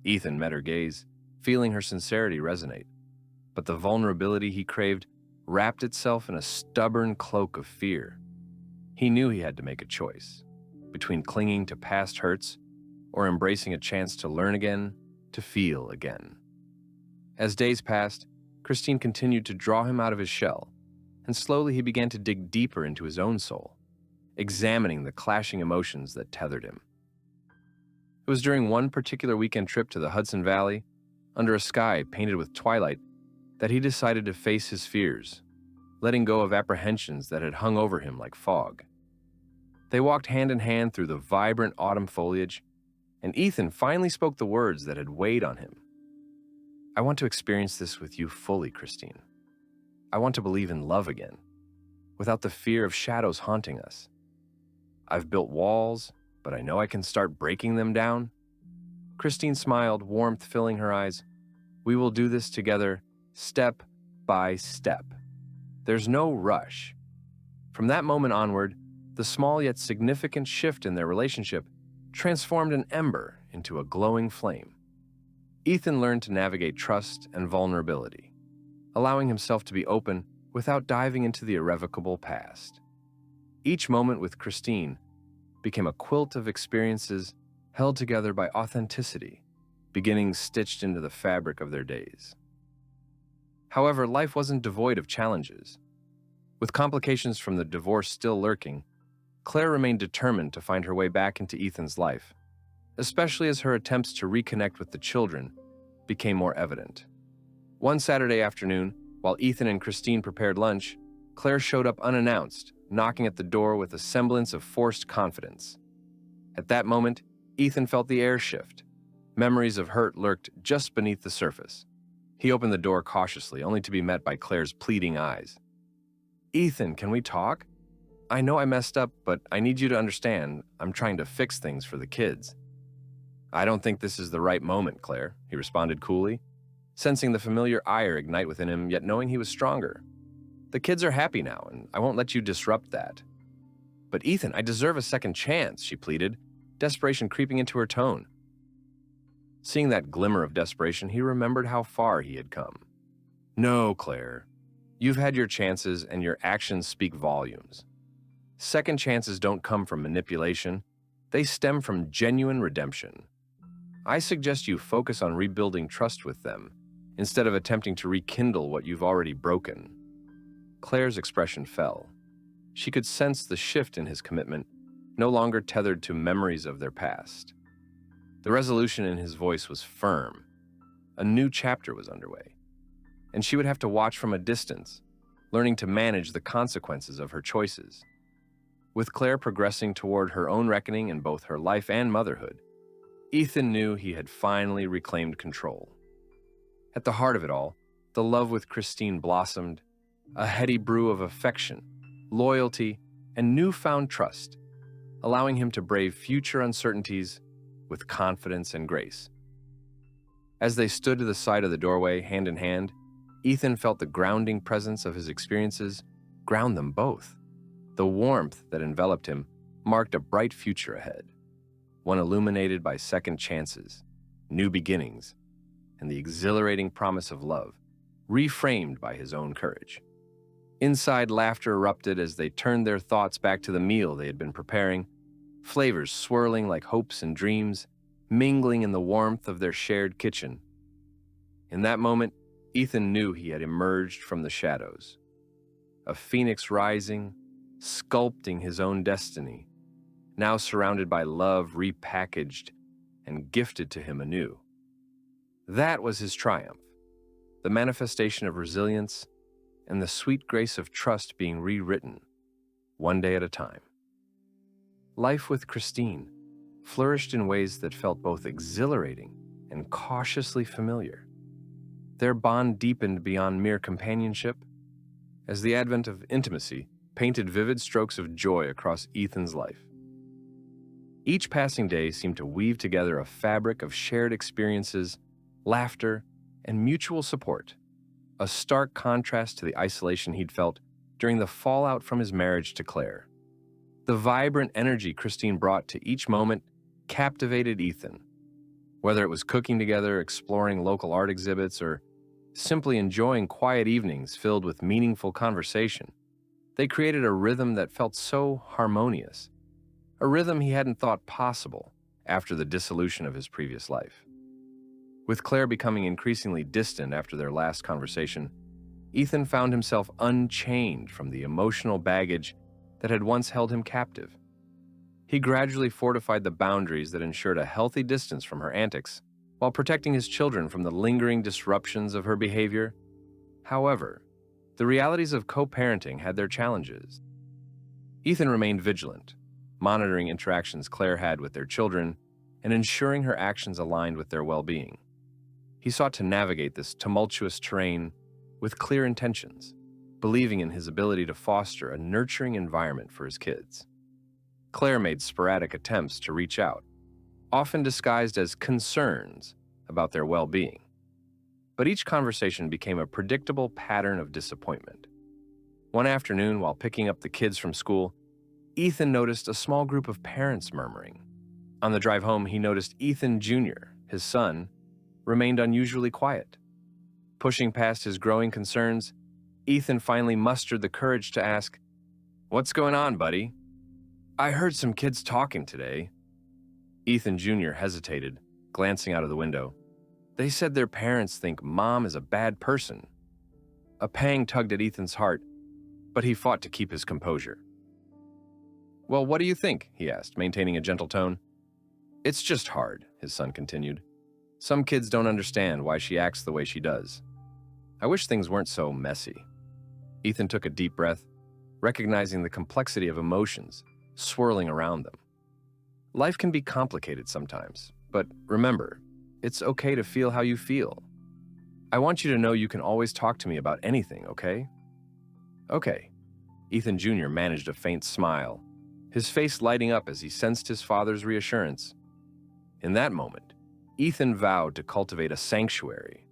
Ethan met her gaze, feeling her sincerity resonate. But the vulnerability he craved wrapped itself in a stubborn cloak of fear. He knew he had to make a choice between clinging to past hurts or embracing a chance to learn again, to feel again. As days passed, Christine continued to draw him out of his shell, and slowly he began to dig deeper into his own soul, examining the clashing emotions that tethered him. It was during one particular weekend trip to the Hudson Valley, under a sky painted with twilight, that he decided to face his fears, letting go of apprehensions that had hung over him like fog. They walked hand in hand through the vibrant autumn foliage, and Ethan finally spoke the words that had weighed on him. "I want to experience this with you fully, Christine. I want to believe in love again, without the fear of shadows haunting us. I've built walls, but I know I can start breaking them down." Christine smiled, warmth filling her eyes. "We will do this together, step by step. There's no rush." From that moment onward, the small yet significant shift in their relationship transformed an ember into a glowing flame. Ethan learned to navigate trust and vulnerability, allowing himself to be open without diving into the irrevocable past. Each moment with Christine became a quilt of experiences held together by authenticity, beginnings stitched into the fabric of their days. However, life wasn't devoid of challenges. With complications from the divorce still lurking, Claire remained determined to find her way back into Ethan's life, especially as her attempts to reconnect with the children became more evident. One Saturday afternoon, while Ethan and Christine prepared lunch, Claire showed up unannounced, knocking at the door with a semblance of forced confidence. At that moment, Ethan felt the air shift. Memories of hurt lurked just beneath the surface. He opened the door cautiously, only to be met by Claire's pleading eyes. "Ethan, can we talk? I know I messed up, but I need you to understand I'm trying to fix things for the kids." "I don't think this is the right moment, Claire," he responded coolly, sensing the familiar ire ignite within him, yet knowing he was stronger. "The kids are happy now, and I won't let you disrupt that." "But Ethan, I deserve a second chance," she pleaded, desperation creeping into her tone. Seeing that glimmer of desperation, he remembered how far he had come. "No, Claire. You've had your chances, and your actions speak volumes. Second chances don't come from manipulation. They stem from genuine redemption. I suggest you focus on rebuilding trust with them, instead of attempting to rekindle what you've already broken." Claire's expression fell. She could sense the shift in his commitment, no longer tethered to memories of their past. The resolution in his voice was firm. A new chapter was underway, and she would have to watch from a distance, learning to manage the consequences of her choices. With Claire progressing toward her own reckoning in both her life and motherhood, Ethan knew he had finally reclaimed control. At the heart of it all, the love with Christine blossomed, a heady brew of affection, loyalty, and newfound trust, allowing him to brave future uncertainties with confidence and grace. As they stood to the side of the doorway, hand in hand, Ethan felt the grounding presence of his experiences ground them both. The warmth that enveloped him marked a bright future ahead, one illuminated by second chances, new beginnings, and the exhilarating promise of love, reframed by his own courage. Inside, laughter erupted as they turned their thoughts back to the meal they had been preparing, flavors swirling like hopes and dreams, mingling in the warmth of their shared kitchen. In that moment, Ethan knew he had emerged from the shadows. A phoenix rising, sculpting his own destiny, now surrounded by love repackaged and gifted to him anew. That was his triumph, the manifestation of resilience and the sweet grace of trust being rewritten, one day at a time. Life with Christine flourished in ways that felt both exhilarating and cautiously familiar. Their bond deepened beyond mere companionship, as the advent of intimacy painted vivid strokes of joy across Ethan's life. Each passing day seemed to weave together a fabric of shared experiences, laughter, and mutual support, a stark contrast to the isolation he'd felt during the fallout from his marriage to Claire. The vibrant energy Christine brought to each moment captivated Ethan. Whether it was cooking together, exploring local art exhibits, or simply enjoying quiet evenings filled with meaningful conversation, they created a rhythm that felt so harmonious, a rhythm he hadn't thought possible after the dissolution of his previous life. With Claire becoming increasingly distant after their last conversation, Ethan found himself unchained from the emotional baggage that had once held him captive. He gradually fortified the boundaries that ensured a healthy distance from her antics, while protecting his children from the lingering disruptions of her behavior. However, the realities of co-parenting had their challenges. Ethan remained vigilant, monitoring interactions Claire had with their children and ensuring her actions aligned with their well-being. He sought to navigate this tumultuous terrain with clear intentions, believing in his ability to foster a nurturing environment for his kids. Claire made sporadic attempts to reach out, often disguised as concerns about their well-being. But each conversation became a predictable pattern of disappointment. One afternoon, while picking up the kids from school, Ethan noticed a small group of parents murmuring. On the drive home, he noticed Ethan Jr., his son, remained unusually quiet. Pushing past his growing concerns, Ethan finally mustered the courage to ask, "What's going on, buddy?" "I heard some kids talking today." Ethan Jr. hesitated, glancing out of the window. "They said their parents think Mom is a bad person." A pang tugged at Ethan's heart, but he fought to keep his composure. "Well, what do you think?" he asked, maintaining a gentle tone. "It's just hard," his son continued. "Some kids don't understand why she acts the way she does. I wish things weren't so messy." Ethan took a deep breath, recognizing the complexity of emotions swirling around them. Life can be complicated sometimes, but remember, it's okay to feel how you feel. I want you to know you can always talk to me about anything, okay? Okay. Ethan Jr. managed a faint smile, his face lighting up as he sensed his father's reassurance. In that moment, Ethan vowed to cultivate a sanctuary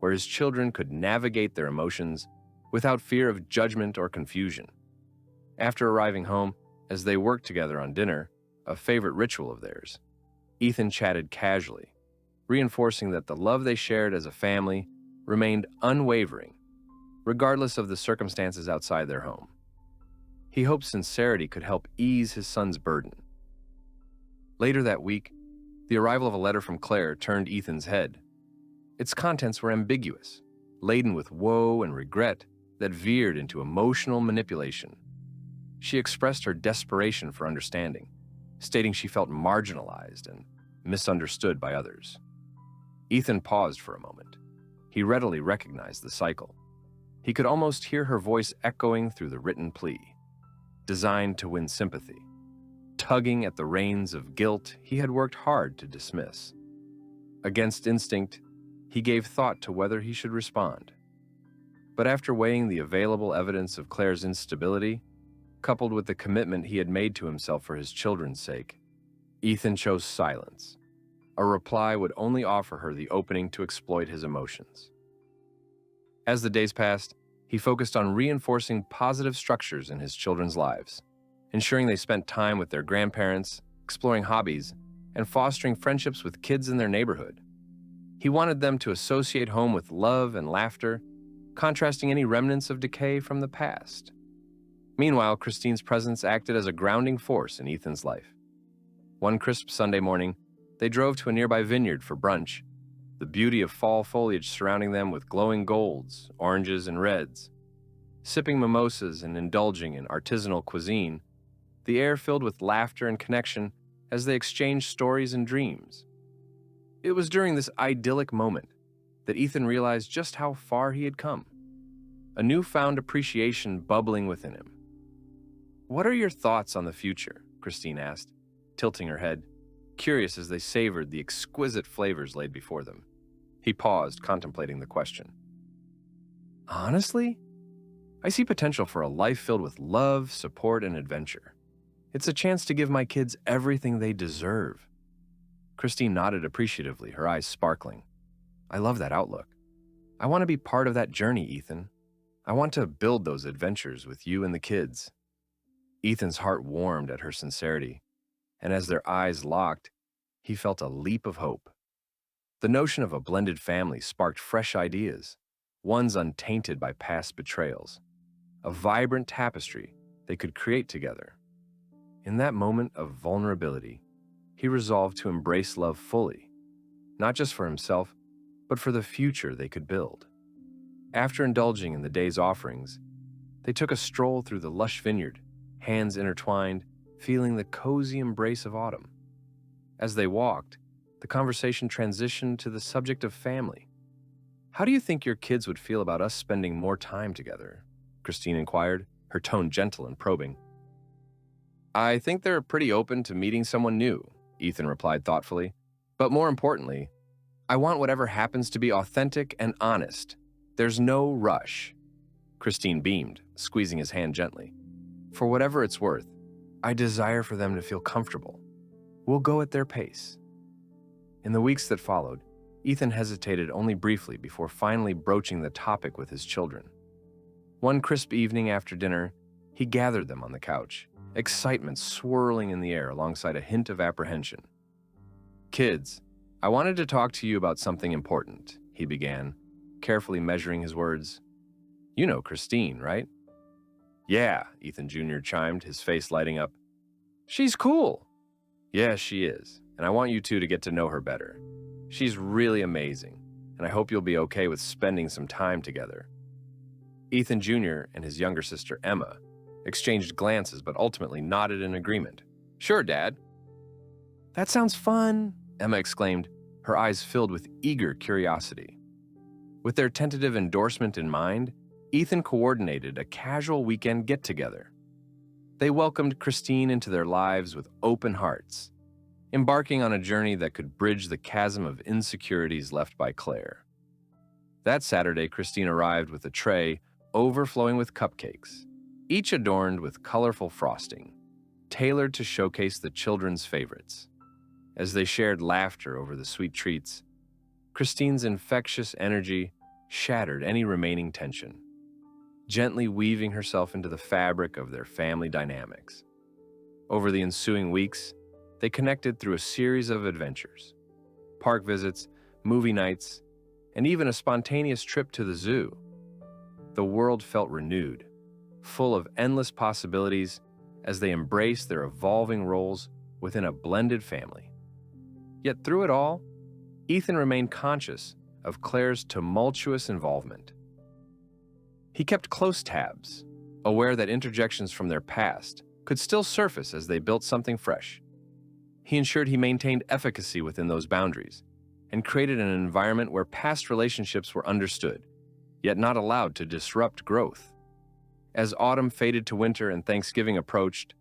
where his children could navigate their emotions without fear of judgment or confusion. After arriving home, as they worked together on dinner, a favorite ritual of theirs, Ethan chatted casually, reinforcing that the love they shared as a family remained unwavering, regardless of the circumstances outside their home. He hoped sincerity could help ease his son's burden. Later that week, the arrival of a letter from Claire turned Ethan's head. Its contents were ambiguous, laden with woe and regret that veered into emotional manipulation. She expressed her desperation for understanding, stating she felt marginalized and misunderstood by others. Ethan paused for a moment. He readily recognized the cycle. He could almost hear her voice echoing through the written plea, designed to win sympathy, tugging at the reins of guilt he had worked hard to dismiss. Against instinct, he gave thought to whether he should respond. But after weighing the available evidence of Claire's instability, coupled with the commitment he had made to himself for his children's sake, Ethan chose silence. A reply would only offer her the opening to exploit his emotions. As the days passed, he focused on reinforcing positive structures in his children's lives, ensuring they spent time with their grandparents, exploring hobbies, and fostering friendships with kids in their neighborhood. He wanted them to associate home with love and laughter, contrasting any remnants of decay from the past. Meanwhile, Christine's presence acted as a grounding force in Ethan's life. One crisp Sunday morning, they drove to a nearby vineyard for brunch, the beauty of fall foliage surrounding them with glowing golds, oranges, and reds. Sipping mimosas and indulging in artisanal cuisine, the air filled with laughter and connection as they exchanged stories and dreams. It was during this idyllic moment that Ethan realized just how far he had come, a newfound appreciation bubbling within him. "What are your thoughts on the future?" Christine asked, tilting her head, curious as they savored the exquisite flavors laid before them. He paused, contemplating the question. "Honestly, I see potential for a life filled with love, support, and adventure. It's a chance to give my kids everything they deserve." Christine nodded appreciatively, her eyes sparkling. "I love that outlook. I want to be part of that journey, Ethan. I want to build those adventures with you and the kids." Ethan's heart warmed at her sincerity, and as their eyes locked, he felt a leap of hope. The notion of a blended family sparked fresh ideas, ones untainted by past betrayals, a vibrant tapestry they could create together. In that moment of vulnerability, he resolved to embrace love fully, not just for himself, but for the future they could build. After indulging in the day's offerings, they took a stroll through the lush vineyard, hands intertwined, feeling the cozy embrace of autumn. As they walked, the conversation transitioned to the subject of family. "How do you think your kids would feel about us spending more time together?" Christine inquired, her tone gentle and probing. "I think they're pretty open to meeting someone new," Ethan replied thoughtfully. "But more importantly, I want whatever happens to be authentic and honest. There's no rush." Christine beamed, squeezing his hand gently. "For whatever it's worth, I desire for them to feel comfortable. We'll go at their pace." In the weeks that followed, Ethan hesitated only briefly before finally broaching the topic with his children. One crisp evening after dinner, he gathered them on the couch, excitement swirling in the air alongside a hint of apprehension. "Kids, I wanted to talk to you about something important," he began, carefully measuring his words. "You know Christine, right?" "Yeah," Ethan Jr. chimed, his face lighting up. "She's cool." "Yeah, she is, and I want you two to get to know her better. She's really amazing, and I hope you'll be okay with spending some time together." Ethan Jr. and his younger sister, Emma, exchanged glances but ultimately nodded in agreement. "Sure, Dad." "That sounds fun," Emma exclaimed, her eyes filled with eager curiosity. With their tentative endorsement in mind, Ethan coordinated a casual weekend get-together. They welcomed Christine into their lives with open hearts, embarking on a journey that could bridge the chasm of insecurities left by Claire. That Saturday, Christine arrived with a tray overflowing with cupcakes, each adorned with colorful frosting, tailored to showcase the children's favorites. As they shared laughter over the sweet treats, Christine's infectious energy shattered any remaining tension, gently weaving herself into the fabric of their family dynamics. Over the ensuing weeks, they connected through a series of adventures, park visits, movie nights, and even a spontaneous trip to the zoo. The world felt renewed, full of endless possibilities as they embraced their evolving roles within a blended family. Yet through it all, Ethan remained conscious of Claire's tumultuous involvement. He kept close tabs, aware that interjections from their past could still surface as they built something fresh. He ensured he maintained efficacy within those boundaries and created an environment where past relationships were understood, yet not allowed to disrupt growth. As autumn faded to winter and Thanksgiving approached,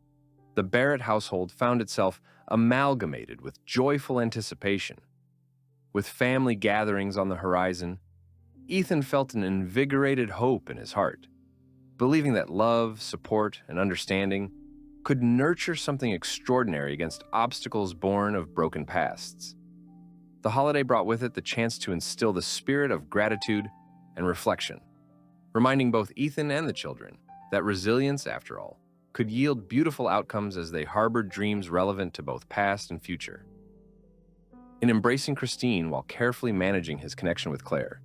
the Barrett household found itself amalgamated with joyful anticipation. With family gatherings on the horizon, Ethan felt an invigorated hope in his heart, believing that love, support, and understanding could nurture something extraordinary against obstacles born of broken pasts. The holiday brought with it the chance to instill the spirit of gratitude and reflection, reminding both Ethan and the children that resilience, after all, could yield beautiful outcomes as they harbored dreams relevant to both past and future. In embracing Christine while carefully managing his connection with Claire,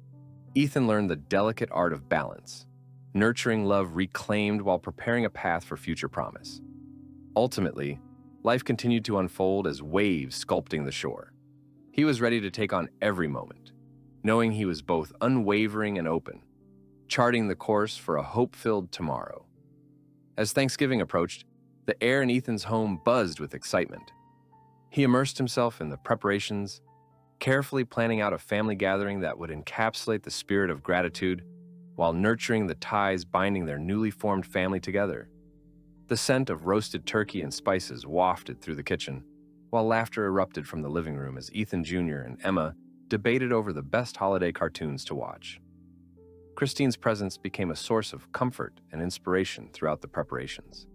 Ethan learned the delicate art of balance, nurturing love reclaimed while preparing a path for future promise. Ultimately, life continued to unfold as waves sculpting the shore. He was ready to take on every moment, knowing he was both unwavering and open, charting the course for a hope-filled tomorrow. As Thanksgiving approached, the air in Ethan's home buzzed with excitement. He immersed himself in the preparations, carefully planning out a family gathering that would encapsulate the spirit of gratitude while nurturing the ties binding their newly formed family together. The scent of roasted turkey and spices wafted through the kitchen, while laughter erupted from the living room as Ethan Jr. and Emma debated over the best holiday cartoons to watch. Christine's presence became a source of comfort and inspiration throughout the preparations.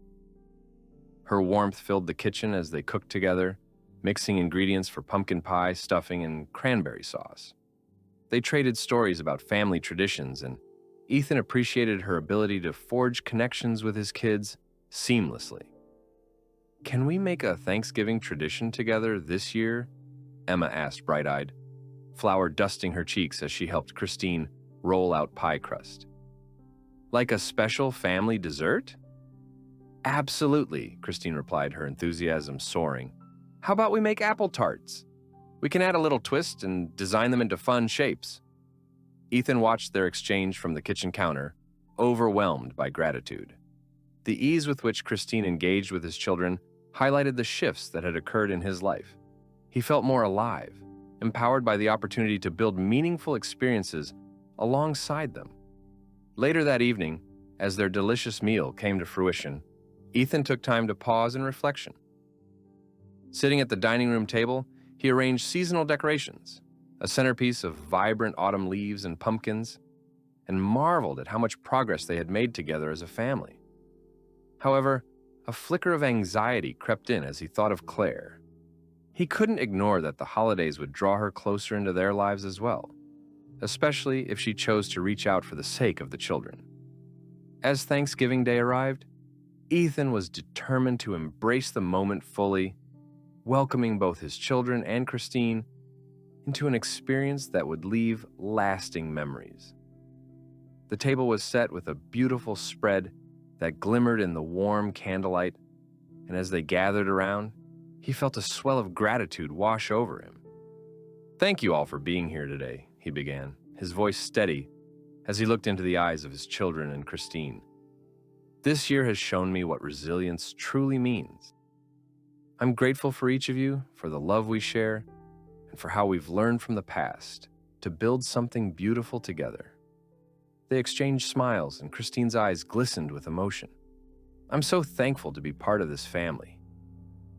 Her warmth filled the kitchen as they cooked together, mixing ingredients for pumpkin pie, stuffing, and cranberry sauce. They traded stories about family traditions, and Ethan appreciated her ability to forge connections with his kids seamlessly. "Can we make a Thanksgiving tradition together this year?" Emma asked bright-eyed, flour dusting her cheeks as she helped Christine roll out pie crust. "Like a special family dessert?" "Absolutely," Christine replied, her enthusiasm soaring. "How about we make apple tarts? We can add a little twist and design them into fun shapes." Ethan watched their exchange from the kitchen counter, overwhelmed by gratitude. The ease with which Christine engaged with his children highlighted the shifts that had occurred in his life. He felt more alive, empowered by the opportunity to build meaningful experiences alongside them. Later that evening, as their delicious meal came to fruition, Ethan took time to pause in reflection. Sitting at the dining room table, he arranged seasonal decorations, a centerpiece of vibrant autumn leaves and pumpkins, and marveled at how much progress they had made together as a family. However, a flicker of anxiety crept in as he thought of Claire. He couldn't ignore that the holidays would draw her closer into their lives as well, especially if she chose to reach out for the sake of the children. As Thanksgiving Day arrived, Ethan was determined to embrace the moment fully, welcoming both his children and Christine into an experience that would leave lasting memories. The table was set with a beautiful spread that glimmered in the warm candlelight, and as they gathered around, he felt a swell of gratitude wash over him. "Thank you all for being here today," he began, his voice steady as he looked into the eyes of his children and Christine. "This year has shown me what resilience truly means. I'm grateful for each of you, for the love we share, and for how we've learned from the past to build something beautiful together." They exchanged smiles, and Christine's eyes glistened with emotion. "I'm so thankful to be part of this family.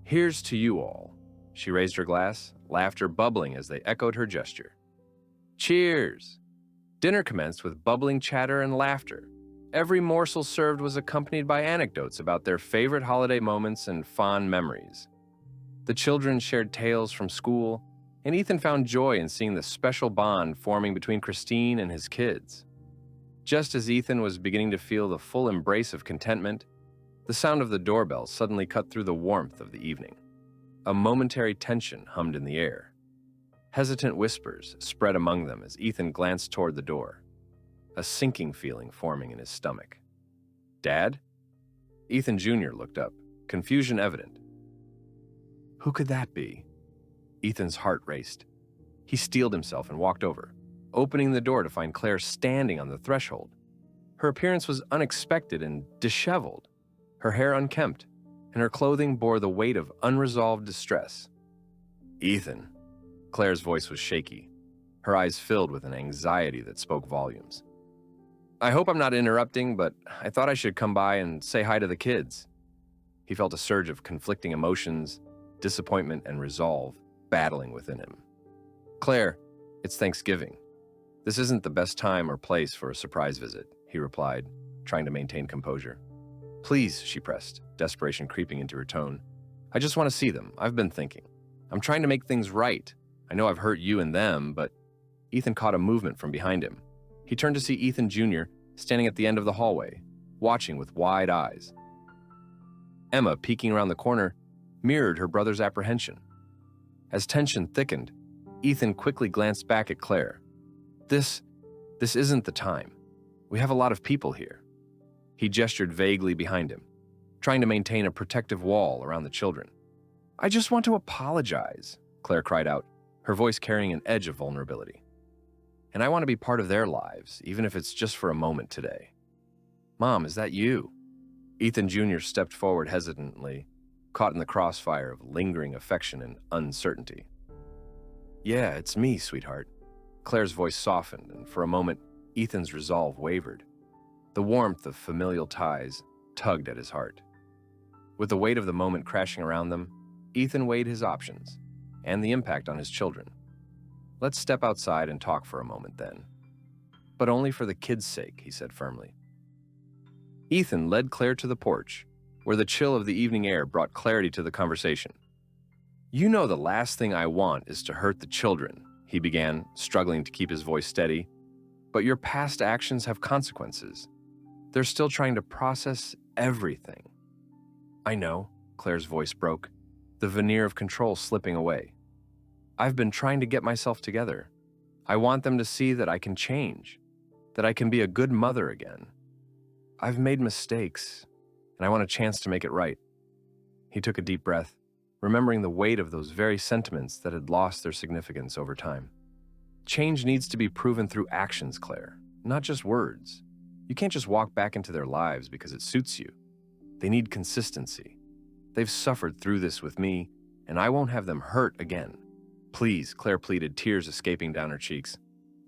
Here's to you all." She raised her glass, laughter bubbling as they echoed her gesture. "Cheers!" Dinner commenced with bubbling chatter and laughter. Every morsel served was accompanied by anecdotes about their favorite holiday moments and fond memories. The children shared tales from school, and Ethan found joy in seeing the special bond forming between Christine and his kids. Just as Ethan was beginning to feel the full embrace of contentment, the sound of the doorbell suddenly cut through the warmth of the evening. A momentary tension hummed in the air. Hesitant whispers spread among them as Ethan glanced toward the door, a sinking feeling forming in his stomach. "Dad?" Ethan Jr. looked up, confusion evident. Who could that be? Ethan's heart raced. He steeled himself and walked over, opening the door to find Claire standing on the threshold. Her appearance was unexpected and disheveled, her hair unkempt, and her clothing bore the weight of unresolved distress. "Ethan." Claire's voice was shaky, her eyes filled with an anxiety that spoke volumes. "I hope I'm not interrupting, but I thought I should come by and say hi to the kids." He felt a surge of conflicting emotions, disappointment, and resolve battling within him. "Claire, it's Thanksgiving. This isn't the best time or place for a surprise visit," he replied, trying to maintain composure. "Please," she pressed, desperation creeping into her tone. "I just want to see them. I've been thinking. I'm trying to make things right. I know I've hurt you and them, but..." Ethan caught a movement from behind him. He turned to see Ethan Jr. standing at the end of the hallway, watching with wide eyes. Emma, peeking around the corner, mirrored her brother's apprehension. As tension thickened, Ethan quickly glanced back at Claire. This isn't the time. We have a lot of people here." He gestured vaguely behind him, trying to maintain a protective wall around the children. "I just want to apologize," Claire cried out, her voice carrying an edge of vulnerability. and I want to be part of their lives, even if it's just for a moment today. Mom, is that you? Ethan Jr. stepped forward hesitantly, caught in the crossfire of lingering affection and uncertainty. Yeah, it's me, sweetheart. Claire's voice softened, and for a moment, Ethan's resolve wavered. The warmth of familial ties tugged at his heart. With the weight of the moment crashing around them, Ethan weighed his options and the impact on his children. Let's step outside and talk for a moment then. But only for the kids' sake, he said firmly. Ethan led Claire to the porch, where the chill of the evening air brought clarity to the conversation. You know the last thing I want is to hurt the children, he began, struggling to keep his voice steady. But your past actions have consequences. They're still trying to process everything. I know, Claire's voice broke, the veneer of control slipping away. I've been trying to get myself together. I want them to see that I can change, that I can be a good mother again. I've made mistakes, and I want a chance to make it right. He took a deep breath, remembering the weight of those very sentiments that had lost their significance over time. Change needs to be proven through actions, Claire, not just words. You can't just walk back into their lives because it suits you. They need consistency. They've suffered through this with me, and I won't have them hurt again. Please, Claire pleaded, tears escaping down her cheeks.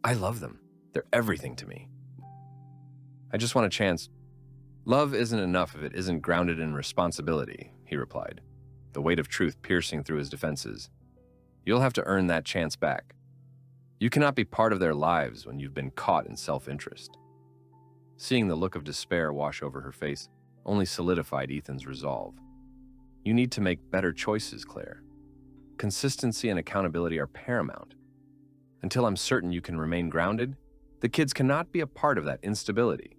I love them. They're everything to me. I just want a chance. Love isn't enough if it isn't grounded in responsibility, he replied, the weight of truth piercing through his defenses. You'll have to earn that chance back. You cannot be part of their lives when you've been caught in self-interest. Seeing the look of despair wash over her face only solidified Ethan's resolve. You need to make better choices, Claire. Consistency and accountability are paramount. Until I'm certain you can remain grounded, the kids cannot be a part of that instability.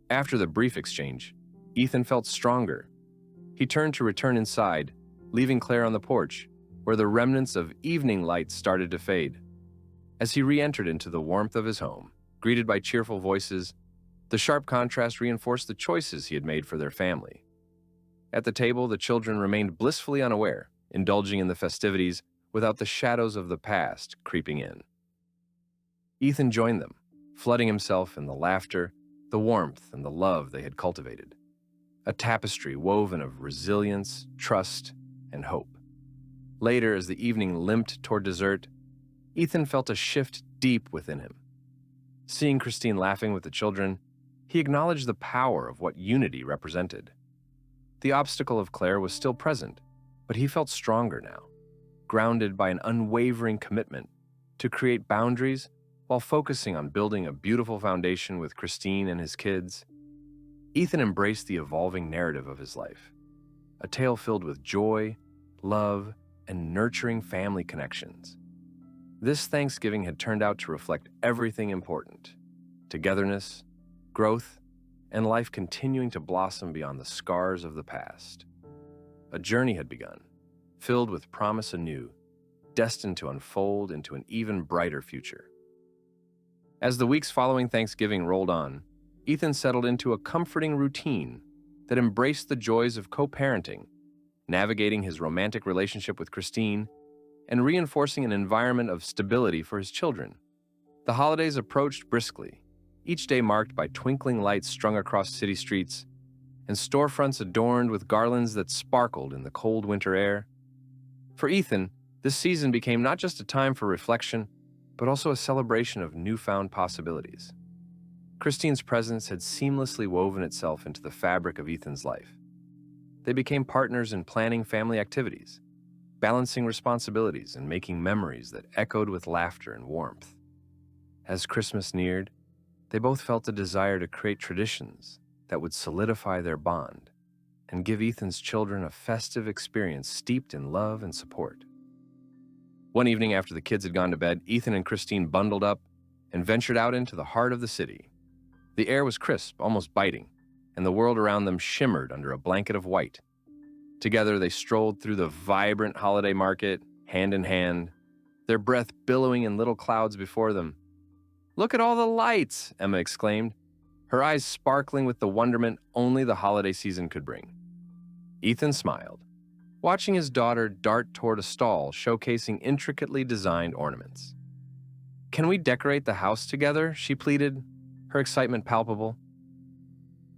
After the brief exchange, Ethan felt stronger. He turned to return inside, leaving Claire on the porch, where the remnants of evening light started to fade. As he re-entered into the warmth of his home, greeted by cheerful voices, the sharp contrast reinforced the choices he had made for their family. At the table, the children remained blissfully unaware, indulging in the festivities without the shadows of the past creeping in. Ethan joined them, flooding himself in the laughter, the warmth, and the love they had cultivated. A tapestry woven of resilience, trust, and hope. Later, as the evening limped toward dessert, Ethan felt a shift deep within him. Seeing Christine laughing with the children, he acknowledged the power of what unity represented. The obstacle of Claire was still present, but he felt stronger now, grounded by an unwavering commitment to create boundaries while focusing on building a beautiful foundation with Christine and his kids. Ethan embraced the evolving narrative of his life, a tale filled with joy, love, and nurturing family connections. This Thanksgiving had turned out to reflect everything important: togetherness, growth, and life continuing to blossom beyond the scars of the past. A journey had begun, filled with promise anew, destined to unfold into an even brighter future. As the weeks following Thanksgiving rolled on, Ethan settled into a comforting routine that embraced the joys of co-parenting, navigating his romantic relationship with Christine, and reinforcing an environment of stability for his children. The holidays approached briskly, each day marked by twinkling lights strung across city streets and storefronts adorned with garlands that sparkled in the cold winter air. For Ethan, this season became not just a time for reflection, but also a celebration of newfound possibilities. Christine's presence had seamlessly woven itself into the fabric of Ethan's life. They became partners in planning family activities, balancing responsibilities and making memories that echoed with laughter and warmth. As Christmas neared, they both felt a desire to create traditions that would solidify their bond and give Ethan's children a festive experience steeped in love and support. One evening after the kids had gone to bed, Ethan and Christine bundled up and ventured out into the heart of the city. The air was crisp, almost biting, and the world around them shimmered under a blanket of white. Together, they strolled through the vibrant holiday market, hand in hand, their breath billowing in little clouds before them. "Look at all the lights!" Emma exclaimed, her eyes sparkling with the wonderment only the holiday season could bring. Ethan smiled, watching his daughter dart toward a stall showcasing intricately designed ornaments. Can we decorate the house together? She pleaded, her excitement palpable.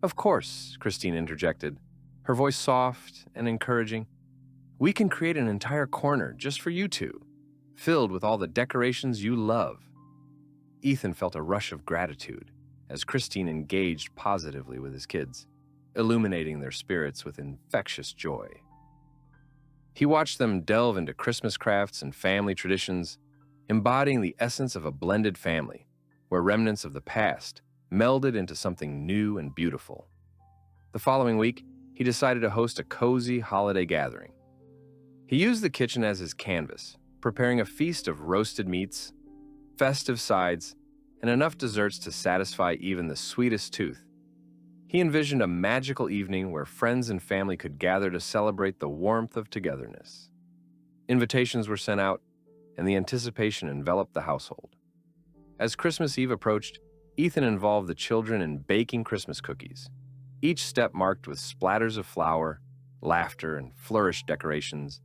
Of course, Christine interjected, her voice soft and encouraging. We can create an entire corner just for you two, filled with all the decorations you love. Ethan felt a rush of gratitude as Christine engaged positively with his kids, illuminating their spirits with infectious joy. He watched them delve into Christmas crafts and family traditions, embodying the essence of a blended family, where remnants of the past melded into something new and beautiful. The following week, he decided to host a cozy holiday gathering. He used the kitchen as his canvas, preparing a feast of roasted meats, festive sides, and enough desserts to satisfy even the sweetest tooth. He envisioned a magical evening where friends and family could gather to celebrate the warmth of togetherness. Invitations were sent out, and the anticipation enveloped the household. As Christmas Eve approached, Ethan involved the children in baking Christmas cookies, each step marked with splatters of flour, laughter, and flourished decorations,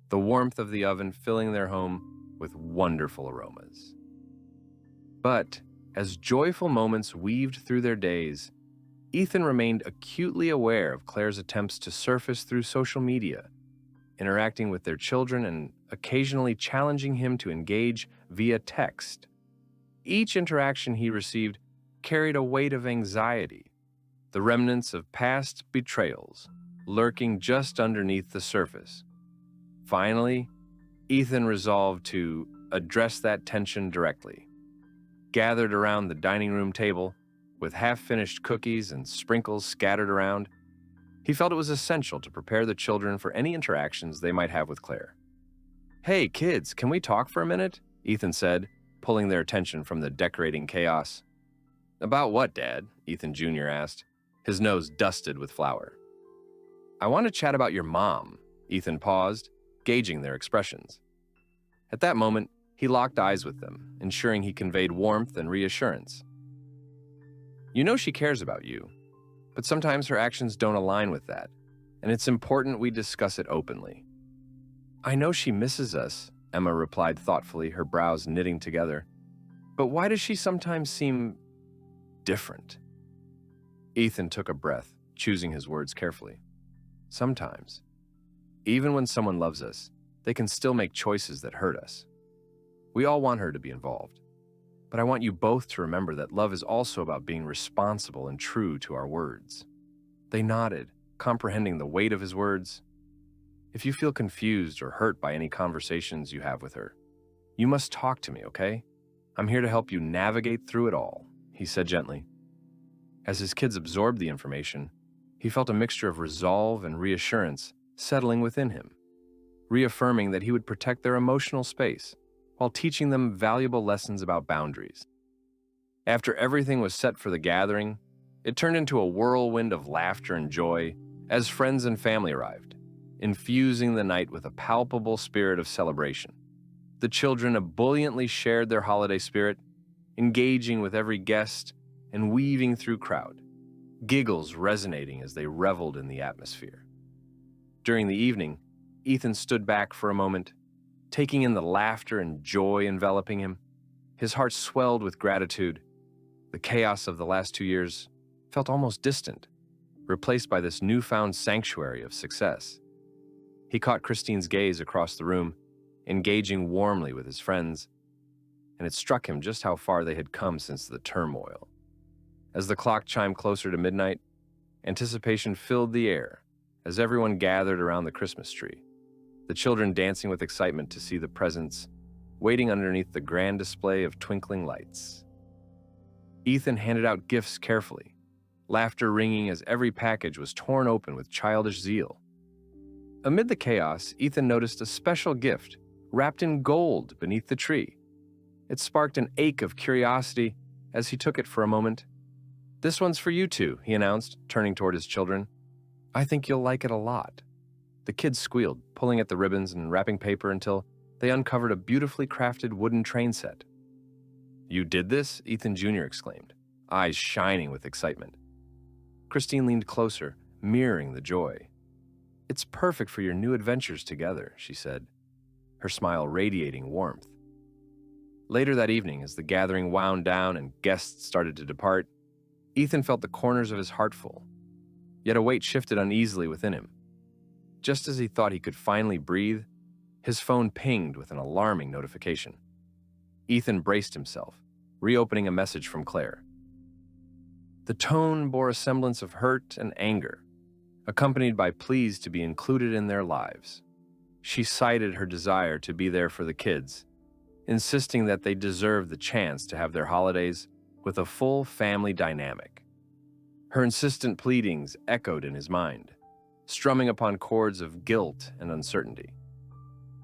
the warmth of the oven filling their home with wonderful aromas. But as joyful moments weaved through their days, Ethan remained acutely aware of Claire's attempts to surface through social media, interacting with their children and occasionally challenging him to engage via text. Each interaction he received carried a weight of anxiety, the remnants of past betrayals lurking just underneath the surface. Finally, Ethan resolved to address that tension directly. Gathered around the dining room table, with half-finished cookies and sprinkles scattered around, he felt it was essential to prepare the children for any interactions they might have with Claire. "Hey, kids, can we talk for a minute?" Ethan said, pulling their attention from the decorating chaos. "About what, Dad?" Ethan Jr. asked, his nose dusted with flour. "I want to chat about your mom." Ethan paused, gauging their expressions. At that moment, he locked eyes with them, ensuring he conveyed warmth and reassurance. "You know she cares about you, but sometimes her actions don't align with that, and it's important we discuss it openly." "I know she misses us," Emma replied thoughtfully, her brows knitting together. "But why does she sometimes seem different?" Ethan took a breath, choosing his words carefully. "Sometimes, even when someone loves us, they can still make choices that hurt us. We all want her to be involved, but I want you both to remember that love is also about being responsible and true to our words." They nodded, comprehending the weight of his words. "If you feel confused or hurt by any conversations you have with her, you must talk to me, okay? I'm here to help you navigate through it all," he said gently. As his kids absorbed the information, he felt a mixture of resolve and reassurance settling within him, reaffirming that he would protect their emotional space while teaching them valuable lessons about boundaries. After everything was set for the gathering, it turned into a whirlwind of laughter and joy as friends and family arrived, infusing the night with a palpable spirit of celebration. The children ebulliently shared their holiday spirit, engaging with every guest and weaving through crowd, giggles resonating as they reveled in the atmosphere. During the evening, Ethan stood back for a moment, taking in the laughter and joy enveloping him. His heart swelled with gratitude. The chaos of the last 2 years felt almost distant, replaced by this newfound sanctuary of success. He caught Christine's gaze across the room, engaging warmly with his friends, and it struck him just how far they had come since the turmoil. As the clock chimed closer to midnight, anticipation filled the air as everyone gathered around the Christmas tree, the children dancing with excitement to see the presents waiting underneath the grand display of twinkling lights. Ethan handed out gifts carefully, laughter ringing as every package was torn open with childish zeal. Amid the chaos, Ethan noticed a special gift wrapped in gold beneath the tree. It sparked an ache of curiosity as he took it for a moment. "This one's for you two," he announced, turning toward his children. "I think you'll like it a lot." The kids squealed, pulling at the ribbons and wrapping paper until they uncovered a beautifully crafted wooden train set. "You did this?" Ethan Jr. exclaimed, eyes shining with excitement. Christine leaned closer, mirroring the joy. "It's perfect for your new adventures together," she said, her smile radiating warmth. Later that evening, as the gathering wound down and guests started to depart, Ethan felt the corners of his heart full, yet a weight shifted uneasily within him. Just as he thought he could finally breathe, his phone pinged with an alarming notification. Ethan braced himself, reopening a message from Claire. The tone bore a semblance of hurt and anger, accompanied by pleas to be included in their lives. She cited her desire to be there for the kids, insisting that they deserve the chance to have their holidays with a full family dynamic. Her insistent pleadings echoed in his mind, strumming upon chords of guilt and uncertainty.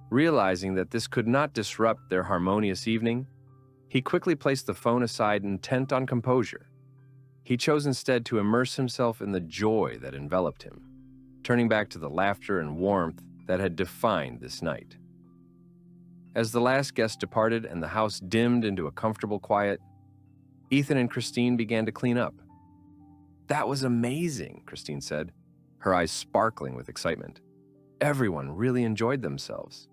Realizing that this could not disrupt their harmonious evening, he quickly placed the phone aside, intent on composure. He chose instead to immerse himself in the joy that enveloped him, turning back to the laughter and warmth that had defined this night. As the last guest departed and the house dimmed into a comfortable quiet, Ethan and Christine began to clean up. That was amazing, Christine said, her eyes sparkling with excitement. Everyone really enjoyed themselves.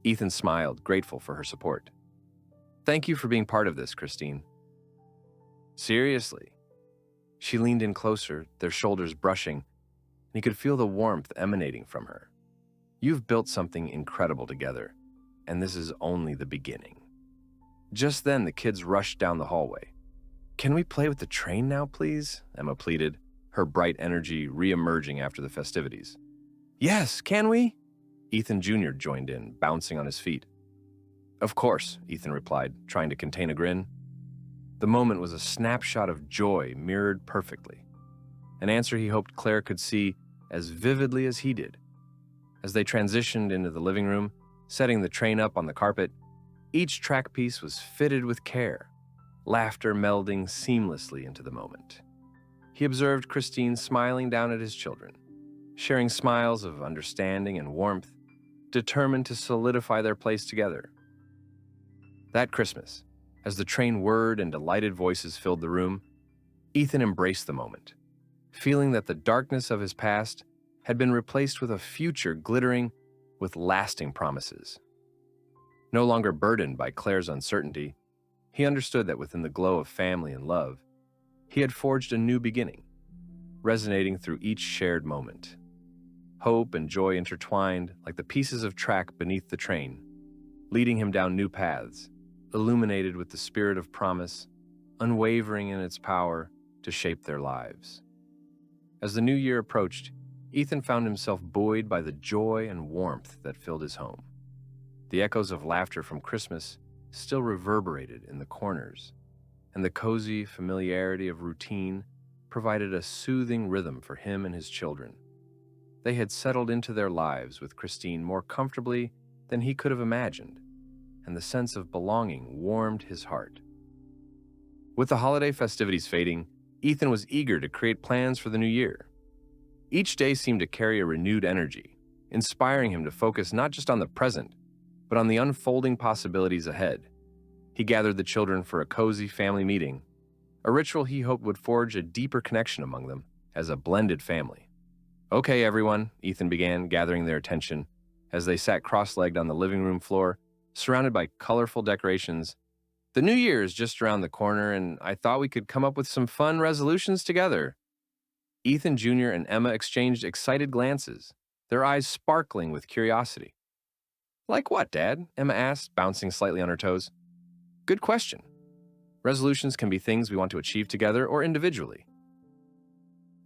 Ethan smiled, grateful for her support. Thank you for being part of this, Christine. Seriously. She leaned in closer, their shoulders brushing, and he could feel the warmth emanating from her. You've built something incredible together, and this is only the beginning. Just then, the kids rushed down the hallway. Can we play with the train now, please? Emma pleaded, her bright energy re-emerging after the festivities. Yes, can we? Ethan Jr. joined in, bouncing on his feet. Of course, Ethan replied, trying to contain a grin. The moment was a snapshot of joy mirrored perfectly, an answer he hoped Claire could see as vividly as he did. As they transitioned into the living room, setting the train up on the carpet, each track piece was fitted with care, laughter melding seamlessly into the moment. He observed Christine smiling down at his children, sharing smiles of understanding and warmth, determined to solidify their place together. That Christmas, as the train whirred and delighted voices filled the room, Ethan embraced the moment, feeling that the darkness of his past had been replaced with a future glittering with lasting promises. No longer burdened by Claire's uncertainty, he understood that within the glow of family and love, he had forged a new beginning, resonating through each shared moment. Hope and joy intertwined like the pieces of track beneath the train, leading him down new paths, illuminated with the spirit of promise, unwavering in its power to shape their lives. As the new year approached, Ethan found himself buoyed by the joy and warmth that filled his home. The echoes of laughter from Christmas still reverberated in the corners, and the cozy familiarity of routine provided a soothing rhythm for him and his children. They had settled into their lives with Christine more comfortably than he could have imagined, and the sense of belonging warmed his heart. With the holiday festivities fading, Ethan was eager to create plans for the new year. Each day seemed to carry a renewed energy, inspiring him to focus not just on the present, but on the unfolding possibilities ahead. He gathered the children for a cozy family meeting, a ritual he hoped would forge a deeper connection among them as a blended family. Okay, everyone, Ethan began, gathering their attention as they sat cross-legged on the living room floor, surrounded by colorful decorations. The new year is just around the corner, and I thought we could come up with some fun resolutions together. Ethan Jr. and Emma exchanged excited glances, their eyes sparkling with curiosity. Like what, Dad? Emma asked, bouncing slightly on her toes. Good question. Resolutions can be things we want to achieve together or individually.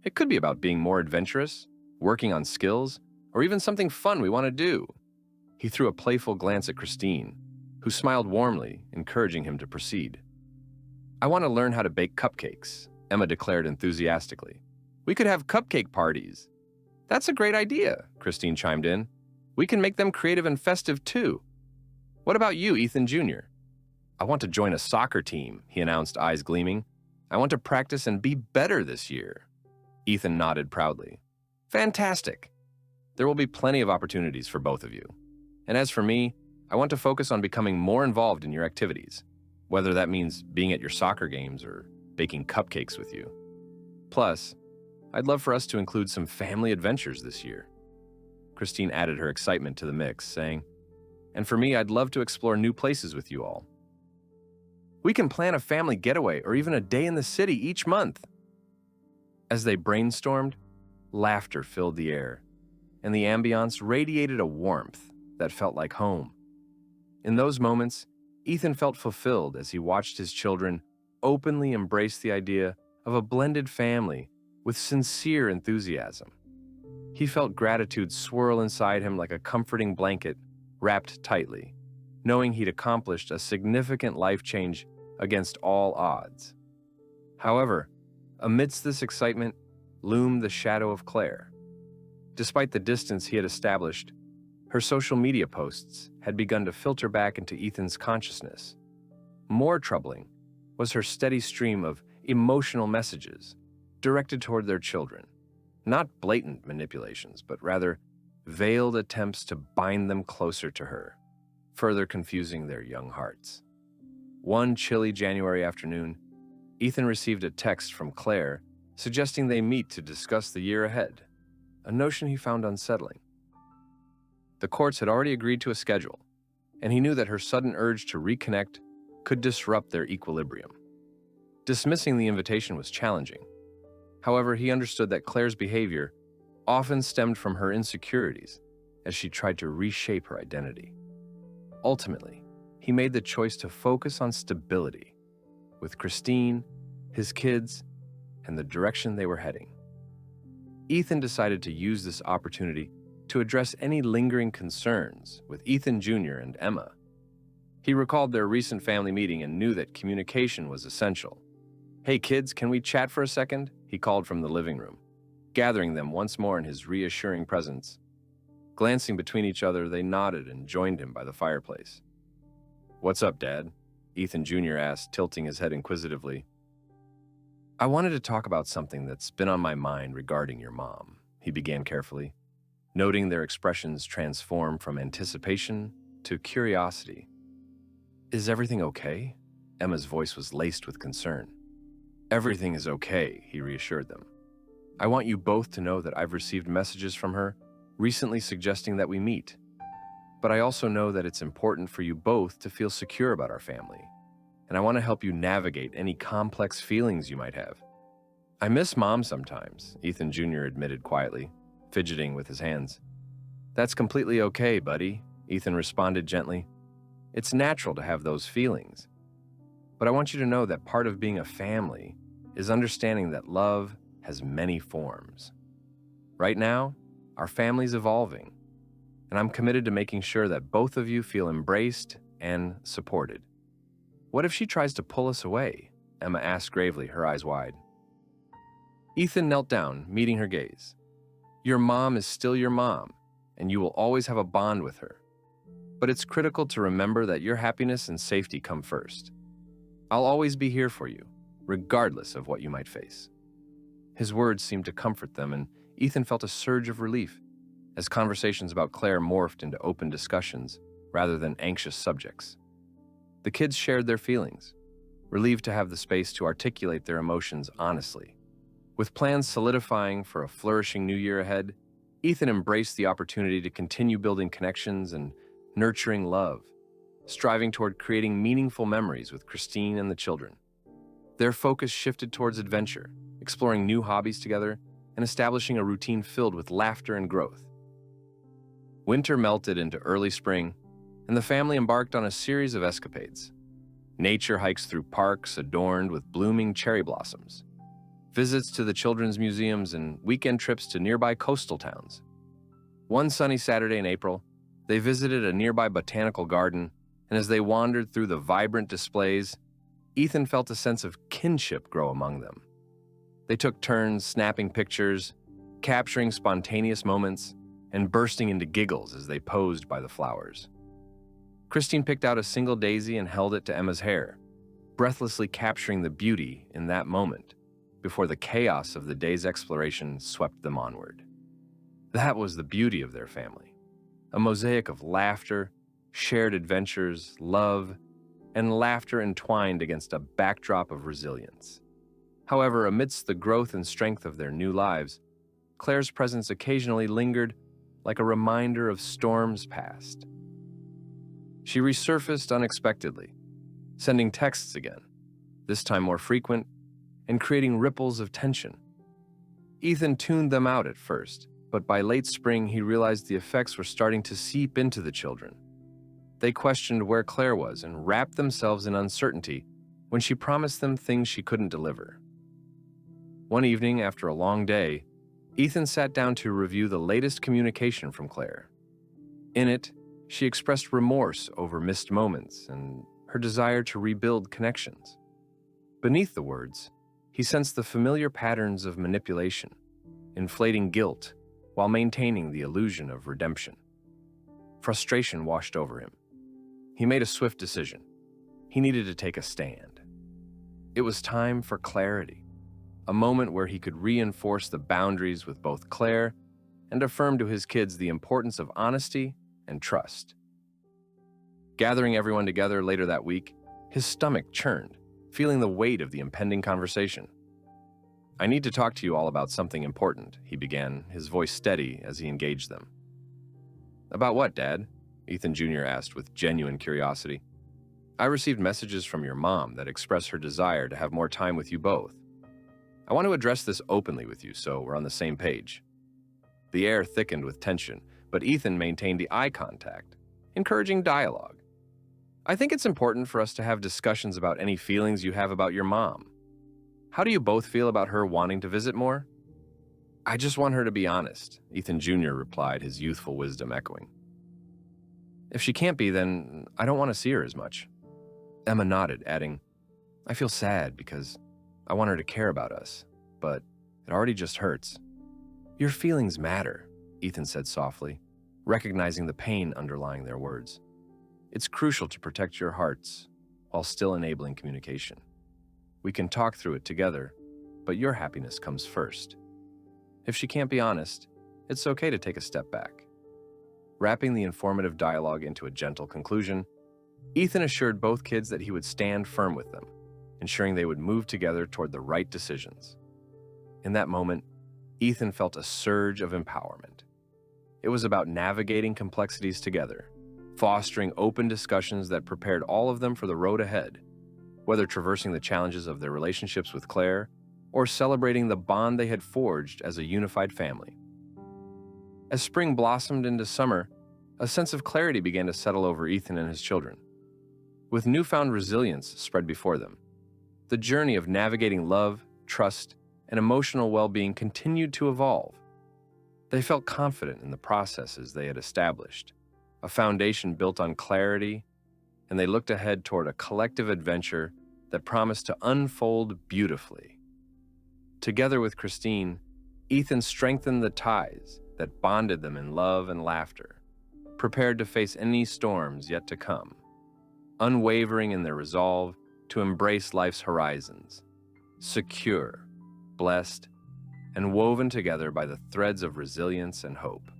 It could be about being more adventurous, working on skills, or even something fun we want to do. He threw a playful glance at Christine, who smiled warmly, encouraging him to proceed. I want to learn how to bake cupcakes, Emma declared enthusiastically. We could have cupcake parties. That's a great idea, Christine chimed in. We can make them creative and festive too. What about you, Ethan Jr.? I want to join a soccer team, he announced, eyes gleaming. I want to practice and be better this year. Ethan nodded proudly. Fantastic. There will be plenty of opportunities for both of you. And as for me, I want to focus on becoming more involved in your activities, whether that means being at your soccer games or baking cupcakes with you. Plus, I'd love for us to include some family adventures this year. Christine added her excitement to the mix, saying, and for me, I'd love to explore new places with you all. We can plan a family getaway or even a day in the city each month." As they brainstormed, laughter filled the air, and the ambiance radiated a warmth that felt like home. In those moments, Ethan felt fulfilled as he watched his children openly embrace the idea of a blended family with sincere enthusiasm. He felt gratitude swirl inside him like a comforting blanket wrapped tightly, knowing he'd accomplished a significant life change against all odds. However, amidst this excitement loomed the shadow of Claire. Despite the distance he had established, her social media posts had begun to filter back into Ethan's consciousness. More troubling was her steady stream of emotional messages directed toward their children. Not blatant manipulations, but rather veiled attempts to bind them closer to her, further confusing their young hearts. One chilly January afternoon, Ethan received a text from Claire suggesting they meet to discuss the year ahead, a notion he found unsettling. The courts had already agreed to a schedule, and he knew that her sudden urge to reconnect could disrupt their equilibrium. Dismissing the invitation was challenging. However, he understood that Claire's behavior often stemmed from her insecurities as she tried to reshape her identity. Ultimately, he made the choice to focus on stability with Christine, his kids, and the direction they were heading. Ethan decided to use this opportunity to address any lingering concerns with Ethan Jr. and Emma. He recalled their recent family meeting and knew that communication was essential. "Hey kids, can we chat for a second?" he called from the living room, gathering them once more in his reassuring presence. Glancing between each other, they nodded and joined him by the fireplace. "What's up, Dad?" Ethan Jr. asked, tilting his head inquisitively. "I wanted to talk about something that's been on my mind regarding your mom," he began carefully, noting their expressions transform from anticipation to curiosity. "Is everything okay?" Emma's voice was laced with concern. "Everything is okay," he reassured them. "I want you both to know that I've received messages from her recently suggesting that we meet. But I also know that it's important for you both to feel secure about our family, and I want to help you navigate any complex feelings you might have." "I miss Mom sometimes," Ethan Jr. admitted quietly, fidgeting with his hands. "That's completely okay, buddy," Ethan responded gently. "It's natural to have those feelings. But I want you to know that part of being a family is understanding that love has many forms. Right now, our family's evolving, and I'm committed to making sure that both of you feel embraced and supported." "What if she tries to pull us away?" Emma asked gravely, her eyes wide. Ethan knelt down, meeting her gaze. "Your mom is still your mom, and you will always have a bond with her. But it's critical to remember that your happiness and safety come first. I'll always be here for you, regardless of what you might face." His words seemed to comfort them, and Ethan felt a surge of relief as conversations about Claire morphed into open discussions rather than anxious subjects. The kids shared their feelings, relieved to have the space to articulate their emotions honestly. With plans solidifying for a flourishing new year ahead, Ethan embraced the opportunity to continue building connections and nurturing love, striving toward creating meaningful memories with Christine and the children. Their focus shifted towards adventure, exploring new hobbies together, and establishing a routine filled with laughter and growth. Winter melted into early spring, and the family embarked on a series of escapades. Nature hikes through parks adorned with blooming cherry blossoms, visits to the children's museums, and weekend trips to nearby coastal towns. One sunny Saturday in April, they visited a nearby botanical garden, and as they wandered through the vibrant displays, Ethan felt a sense of kinship grow among them. They took turns snapping pictures, capturing spontaneous moments, and bursting into giggles as they posed by the flowers. Christine picked out a single daisy and held it to Emma's hair, breathlessly capturing the beauty in that moment before the chaos of the day's exploration swept them onward. That was the beauty of their family, a mosaic of laughter, shared adventures, love, and laughter entwined against a backdrop of resilience. However, amidst the growth and strength of their new lives, Claire's presence occasionally lingered like a reminder of storms past. She resurfaced unexpectedly, sending texts again, this time more frequent, and creating ripples of tension. Ethan tuned them out at first, but by late spring he realized the effects were starting to seep into the children. They questioned where Claire was and wrapped themselves in uncertainty when she promised them things she couldn't deliver. One evening, after a long day, Ethan sat down to review the latest communication from Claire. In it, she expressed remorse over missed moments and her desire to rebuild connections. Beneath the words, he sensed the familiar patterns of manipulation, inflating guilt while maintaining the illusion of redemption. Frustration washed over him. He made a swift decision. He needed to take a stand. It was time for clarity, a moment where he could reinforce the boundaries with both Claire and affirm to his kids the importance of honesty and trust. Gathering everyone together later that week, his stomach churned, feeling the weight of the impending conversation. "I need to talk to you all about something important," he began, his voice steady as he engaged them. "About what, Dad?" Ethan Jr. asked with genuine curiosity. "I received messages from your mom that express her desire to have more time with you both. I want to address this openly with you so we're on the same page." The air thickened with tension, but Ethan maintained the eye contact, encouraging dialogue. "I think it's important for us to have discussions about any feelings you have about your mom. How do you both feel about her wanting to visit more?" "I just want her to be honest," Ethan Jr. replied, his youthful wisdom echoing. "If she can't be, then I don't want to see her as much." Emma nodded, adding, "I feel sad because I want her to care about us, but it already just hurts." "Your feelings matter," Ethan said softly, recognizing the pain underlying their words. "It's crucial to protect your hearts while still enabling communication. We can talk through it together, but your happiness comes first. If she can't be honest, it's okay to take a step back." Wrapping the informative dialogue into a gentle conclusion, Ethan assured both kids that he would stand firm with them, ensuring they would move together toward the right decisions. In that moment, Ethan felt a surge of empowerment. It was about navigating complexities together, fostering open discussions that prepared all of them for the road ahead, whether traversing the challenges of their relationships with Claire or celebrating the bond they had forged as a unified family. As spring blossomed into summer, a sense of clarity began to settle over Ethan and his children. With newfound resilience spread before them, the journey of navigating love, trust, and emotional well-being continued to evolve. They felt confident in the processes they had established, a foundation built on clarity, and they looked ahead toward a collective adventure that promised to unfold beautifully. Together with Christine, Ethan strengthened the ties that bonded them in love and laughter, prepared to face any storms yet to come, unwavering in their resolve to embrace life's horizons, secure, blessed, and woven together by the threads of resilience and hope.